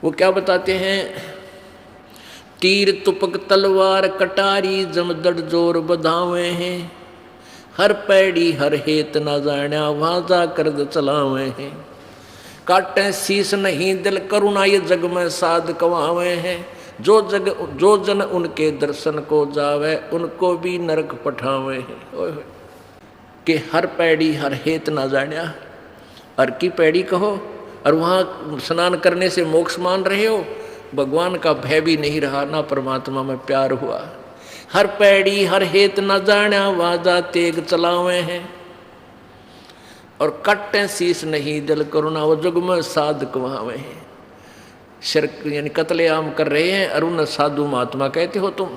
A: वो क्या बताते हैं? तीर तुपक तलवार कटारी जमदड़ जोर बधावे हैं, हर पैड़ी हर हेत न जाण्या वहाँ जा कर चलावे हैं, काटे शीस नहीं दिल करुणा ये जग में साध कवावे हैं, जो जन उनके दर्शन को जावे उनको भी नरक पठावे हैं। कि हर पैड़ी हर हेत न जाण्या, हर की पैड़ी कहो और वहाँ स्नान करने से मोक्ष मान रहे हो, भगवान का भय भी नहीं रहा, ना परमात्मा में प्यार हुआ। हर पैड़ी हर हेत न जाण्या वाजा तेग चलावे हैं, और कट्टे शीस नहीं दिल करुणा वो जुग में साध कवावे हैं। शिरक यानी कत्लेआम कर रहे हैं और उन साधु महात्मा कहते हो तुम।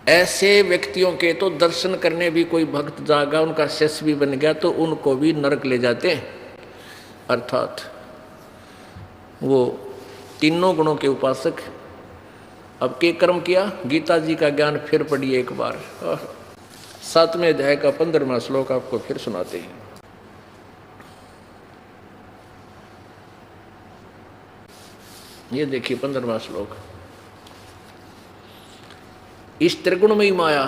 A: ऐसे व्यक्तियों के तो दर्शन करने भी कोई भक्त जागा, उनका शिष्य भी बन गया, तो उनको भी नरक ले जाते हैं। अर्थात वो तीनों गुणों के उपासक। अब के कर्म किया? गीता जी का ज्ञान फिर पढ़िए एक बार। 7वें अध्याय का 15वां श्लोक आपको फिर सुनाते हैं। ये देखिए 15वां श्लोक। इस त्रिगुणमयी माया,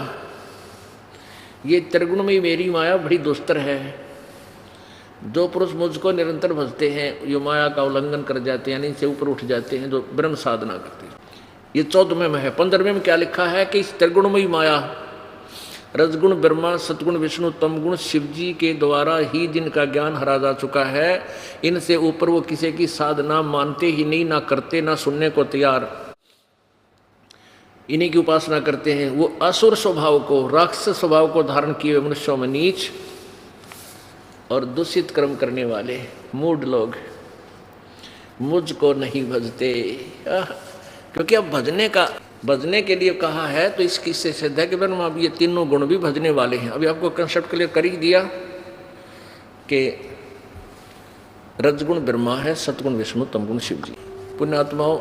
A: ये त्रिगुणमयी मेरी माया बड़ी दुस्तर है। जो पुरुष मुझको निरंतर भजते हैं, ये माया का उल्लंघन कर जाते हैं, यानी इनसे ऊपर उठ जाते हैं, जो ब्रह्म साधना करते हैं। ये 14वें में है। 15वें में क्या लिखा है कि इस त्रिगुणमयी माया, रजगुण ब्रह्मा, सतगुण विष्णु, तमगुण शिव जी के द्वारा ही जिनका ज्ञान हरा जा चुका है, इनसे ऊपर वो किसी की साधना मानते ही नहीं, ना करते, ना सुनने को तैयार, इन्हीं की उपासना करते हैं। वो असुर स्वभाव को, राक्षस स्वभाव को धारण किए हुए मनुष्यों में नीच और दूषित कर्म करने वाले मूढ़ लोग मुझको नहीं भजते। क्योंकि अब भजने के लिए कहा है, तो इस किस्से से सिद्ध है कि ब्रह्म अब ये तीनों गुण भी भजने वाले हैं। अभी आपको कंसेप्ट क्लियर कर ही दिया कि रजगुण ब्रह्मा है, सतगुण विष्णु, तमगुण शिव जी। पुण्यात्माओं,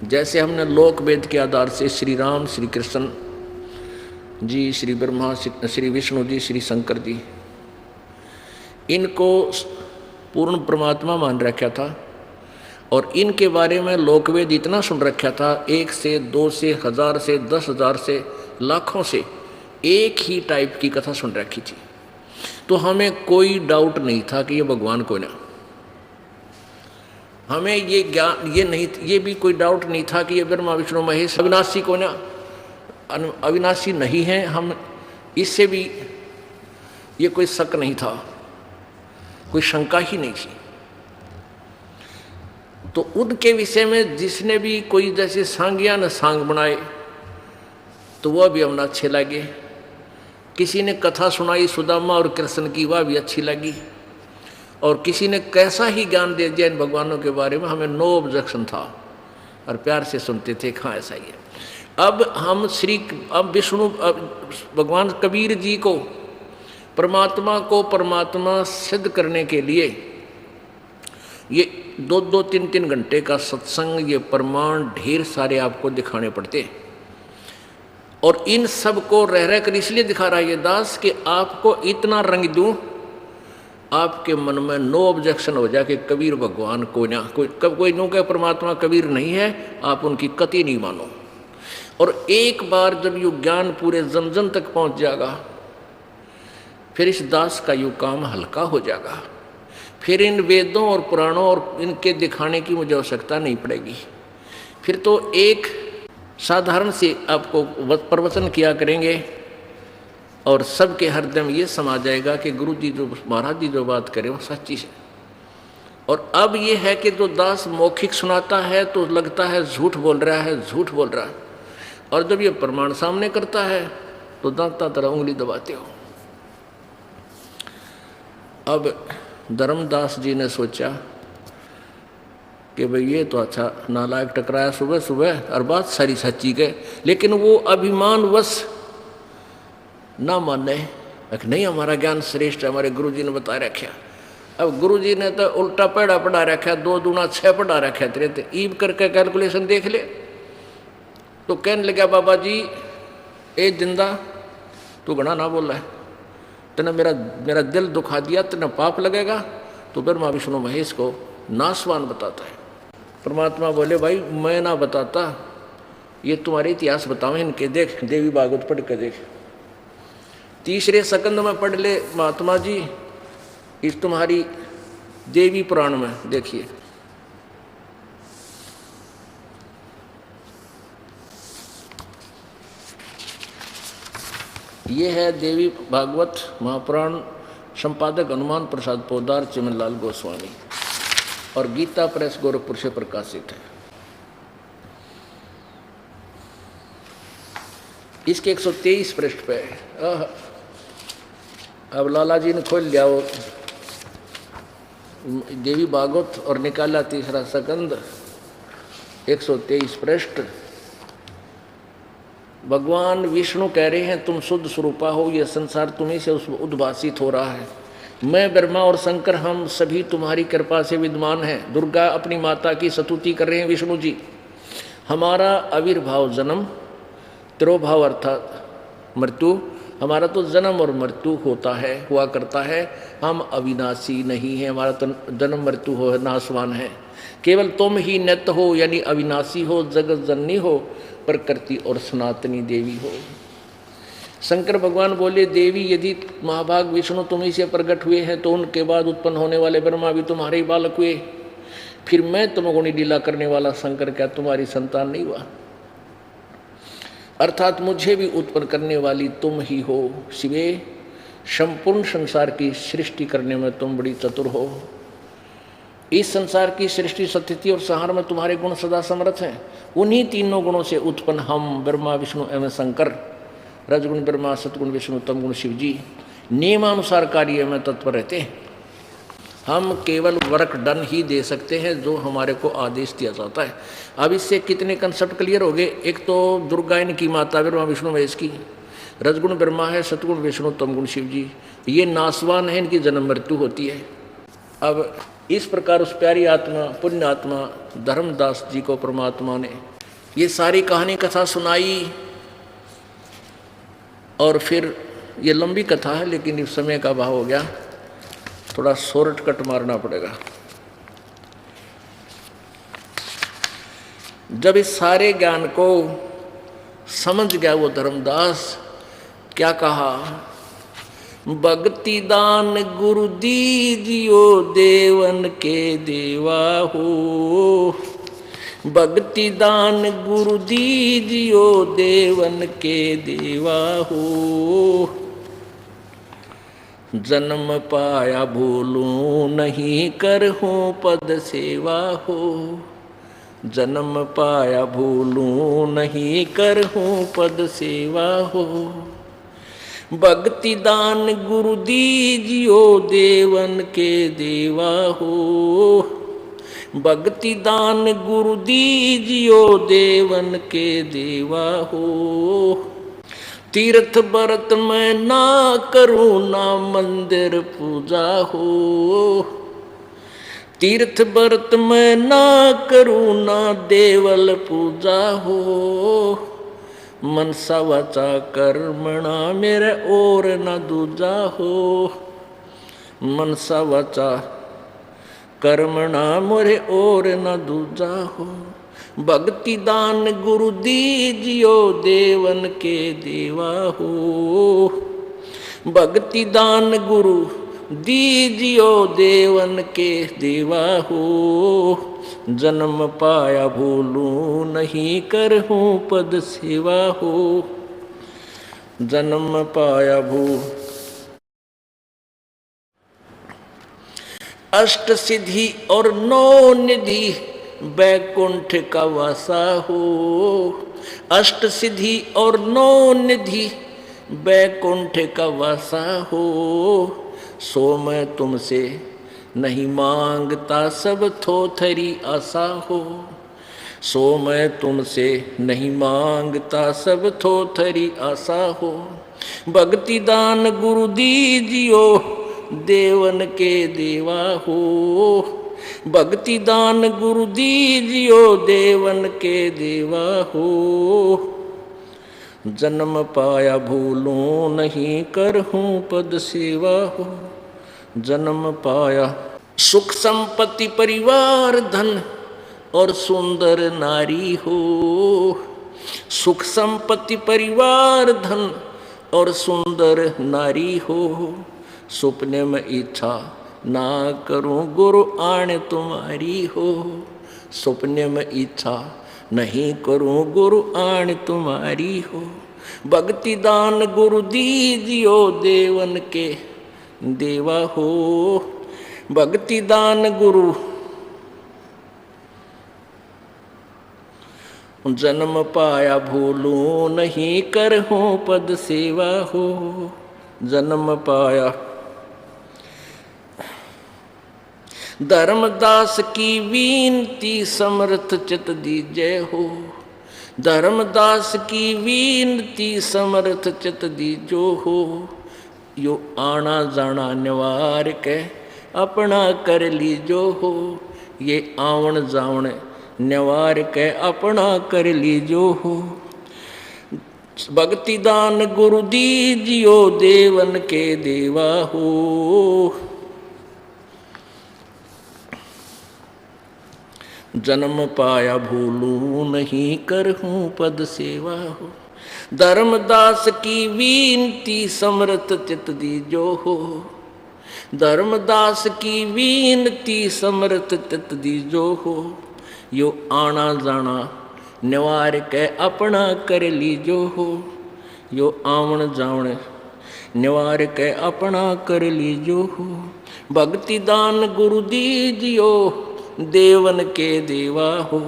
A: जैसे हमने लोक वेद के आधार से श्री राम, श्री कृष्ण जी, श्री ब्रह्मा, श्री विष्णु जी, श्री शंकर जी, इनको पूर्ण परमात्मा मान रखा था, और इनके बारे में लोकवेद इतना सुन रखा था, 1 से 2 से 1000 से 10,000 से लाखों से एक ही टाइप की कथा सुन रखी थी। तो हमें कोई डाउट नहीं था कि ये भगवान को ना, हमें ये ज्ञान ये नहीं, ये भी कोई डाउट नहीं था कि ये ब्रह्मा विष्णु महेश अविनाशी को ना, अविनाशी नहीं है। हम इससे भी ये कोई शक नहीं था, कोई शंका ही नहीं थी। तो उनके विषय में जिसने भी कोई जैसे सांगिया न सांग बनाए, तो वह भी हमने अच्छे लगे। किसी ने कथा सुनाई सुदामा और कृष्ण की, वह भी अच्छी लगी। और किसी ने कैसा ही ज्ञान दे दिया इन भगवानों के बारे में, हमें नो ऑब्जेक्शन था और प्यार से सुनते थे। हाँ, ऐसा ही है। अब विष्णु, भगवान कबीर जी को परमात्मा परमात्मा सिद्ध करने के लिए ये 2-2, 3-3 घंटे का सत्संग, ये प्रमाण ढेर सारे आपको दिखाने पड़ते हैं। और इन सब को रह कर इसलिए दिखा रहा है ये दास कि आपको इतना रंग दूं, आपके मन में नो ऑब्जेक्शन हो जाए कि कबीर भगवान को ना, कोई नो के परमात्मा कबीर नहीं है, आप उनकी कति नहीं मानो। और एक बार जब यू ज्ञान पूरे जन जन तक पहुंच जाएगा, फिर इस दास का यू काम हल्का हो जाएगा। फिर इन वेदों और पुराणों और इनके दिखाने की मुझे आवश्यकता नहीं पड़ेगी। फिर तो एक साधारण से आपको प्रवचन किया करेंगे और सबके हृदय में ये समा जाएगा कि गुरु जी जो, महाराज जी जो बात करें वो सच्ची है। और अब ये है कि जो दास मौखिक सुनाता है तो लगता है झूठ बोल रहा है, झूठ बोल रहा है, और जब ये प्रमाण सामने करता है तो दांता तरह उंगली दबाते हो। अब धर्मदास जी ने सोचा कि भाई ये तो अच्छा नालायक टकराया सुबह सुबह और बात सारी सच्ची के, लेकिन वो अभिमानवश ना माने कि नहीं हमारा ज्ञान श्रेष्ठ है, हमारे गुरुजी ने बता रखा। अब गुरुजी ने तो उल्टा पेड़ा पढ़ा रखा, 2 दूना 6 पढ़ा रखा तेरे, तो ईब करके कैलकुलेशन देख ले। तो कहने लगा बाबा जी ए जिंदा तू घना ना बोला है, तेने मेरा दिल दुखा दिया, तेने पाप लगेगा। तो ब्रह्मा विष्णु महेश को नासवान बताता है। परमात्मा बोले भाई मैं ना बताता, ये तुम्हारे इतिहास बताओ इनके, देख देवी भागवत पढ़ के देख, 3रे सकंद में पढ़ ले महात्मा जी इस तुम्हारी देवी पुराण में। देखिए ये है देवी भागवत महापुराण, संपादक हनुमान प्रसाद पोदार, चिमनलाल गोस्वामी, और गीता प्रेस गोरखपुर से प्रकाशित है। इसके 123 पृष्ठ पे अब लाला जी ने खोल लिया वो देवी भागवत और निकाला 3रा सकंद, 123 पृष्ठ। भगवान विष्णु कह रहे हैं तुम शुद्ध स्वरूपा हो, यह संसार तुम्हीं से उद्भासित हो रहा है। मैं ब्रह्मा और शंकर हम सभी तुम्हारी कृपा से विद्यमान हैं। दुर्गा अपनी माता की स्तुति कर रहे हैं विष्णु जी। हमारा आविर्भाव जन्म, तिरोभाव अर्थात मृत्यु, हमारा तो जन्म और मृत्यु होता है, हुआ करता है। हम अविनाशी नहीं हैं, हमारा तो जन्म मृत्यु हो नाशवान है। केवल तुम ही नित्य हो यानी अविनाशी हो, जगत जननी हो, प्रकृति और सनातनी देवी हो। शंकर भगवान बोले देवी यदि महाभाग विष्णु तुम्ही से प्रकट हुए हैं तो उनके बाद उत्पन्न होने वाले ब्रह्मा भी तुम्हारे ही बालक हुए, फिर मैं तमोगुणी लीला करने वाला शंकर क्या तुम्हारी संतान नहीं हुआ? अर्थात मुझे भी उत्पन्न करने वाली तुम ही हो शिवे। संपूर्ण संसार की सृष्टि करने में तुम बड़ी चतुर हो। इस संसार की सृष्टि स्थिति और संहार में तुम्हारे गुण सदा समर्थ हैं। उन्हीं तीनों गुणों से उत्पन्न हम ब्रह्मा विष्णु एवं शंकर, रजगुण ब्रह्मा, सतगुण विष्णु, तमगुण शिव जी, नियमानुसार कार्य में तत्पर रहते हैं। हम केवल वर्क डन ही दे सकते हैं जो हमारे को आदेश दिया जाता है। अब इससे कितने कंसेप्ट क्लियर हो गए? एक तो दुर्गा इनकी माता ब्रह्मा विष्णु महेश की, रजगुण ब्रह्मा है, सतगुण विष्णु, तमगुण शिव जी, ये नासवान है, इनकी जन्म मृत्यु होती है। अब इस प्रकार उस प्यारी आत्मा, पुण्य आत्मा धर्मदास जी को परमात्मा ने ये सारी कहानी कथा सुनाई। और फिर ये लंबी कथा है लेकिन इस समय का अभाव हो गया, थोड़ा शॉर्टकट मारना पड़ेगा। जब इस सारे ज्ञान को समझ गया वो धर्मदास, क्या कहा? भक्ति दान गुरु दीजियो देवन के देवा हो। भक्ति दान गुरु दीजियो देवन के देवा हो। जन्म पाया भूलूं नहीं करहूं पद सेवा हो। जन्म पाया भूलूं नहीं करहूं पद सेवा हो। भक्ति दान गुरु दीजियो देवन के देवा हो। भक्ति दान गुरु दीजियो देवन के देवा हो। तीर्थ व्रत मैं ना करूँ ना मंदिर पूजा हो। तीर्थ व्रत मैं ना करूँ ना देवल पूजा हो। मनसा वाचा कर्मणा मेरे और न दूजा हो। मनसा वाचा कर्मणा मोरे और न दूजा हो। भक्ति दान गुरु दीजियो देवन के देवा हो। भक्ति दान गुरु दीजियो देवन के देवा हो। जन्म पाया भूलूं नहीं करहूं पद सेवा हो। जन्म पाया भूल अष्ट सिद्धि और 9 निधि बैकुंठ का वासा हो। अष्ट सिद्धि और 9 निधि बैकुंठ का वासा हो। सो मैं तुमसे नहीं मांगता सब थोथरी आशा हो। सो मैं तुमसे नहीं मांगता सब थोथरी आशा हो। भक्ति दान गुरु दीजियो देवन के देवा हो। भक्ति दान गुरु दीजियो देवन के देवा हो। जन्म पाया भूलूं नहीं करहूं पद सेवा हो। जन्म पाया सुख संपत्ति परिवार धन और सुंदर नारी हो। सुख संपत्ति परिवार धन और सुंदर नारी हो। सपने में इच्छा ना करूं गुरु आण तुम्हारी हो। सपने में इच्छा नहीं करूं गुरु आण तुम्हारी हो। भक्ति दान गुरु दीजियो देवन के देवा हो। भक्ति दान गुरु जन्म पाया भूलूं नहीं करहूं पद सेवा हो। जन्म पाया धर्मदास की विनती समर्थ चित दीजय हो। धर्मदास की विनती समर्थ चित दीजो हो। यो आना जाना निवार के अपना कर लीजो हो। ये आवन जावन निवार के अपना कर लीजो हो। भक्ति दान गुरु दीजियो देवन के देवा हो। जन्म पाया भूलूं नहीं करहूं पद सेवा हो। धर्मदास की विनती समर्थ चित दीजो हो। धर्मदास की विनती समर्थ चित दीजो हो। यो आना जाना निवार के अपना कर लीजो हो। यो आवन जावन निवार के अपना कर लीजो हो। भक्ति दान गुरु दीजियो देवन के देवा हो।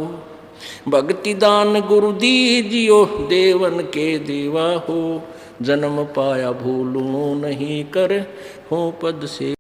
A: भक्ति दान गुरु दीजियो देवन के देवा हो। जन्म पाया भूलूं नहीं कर हूँ पद से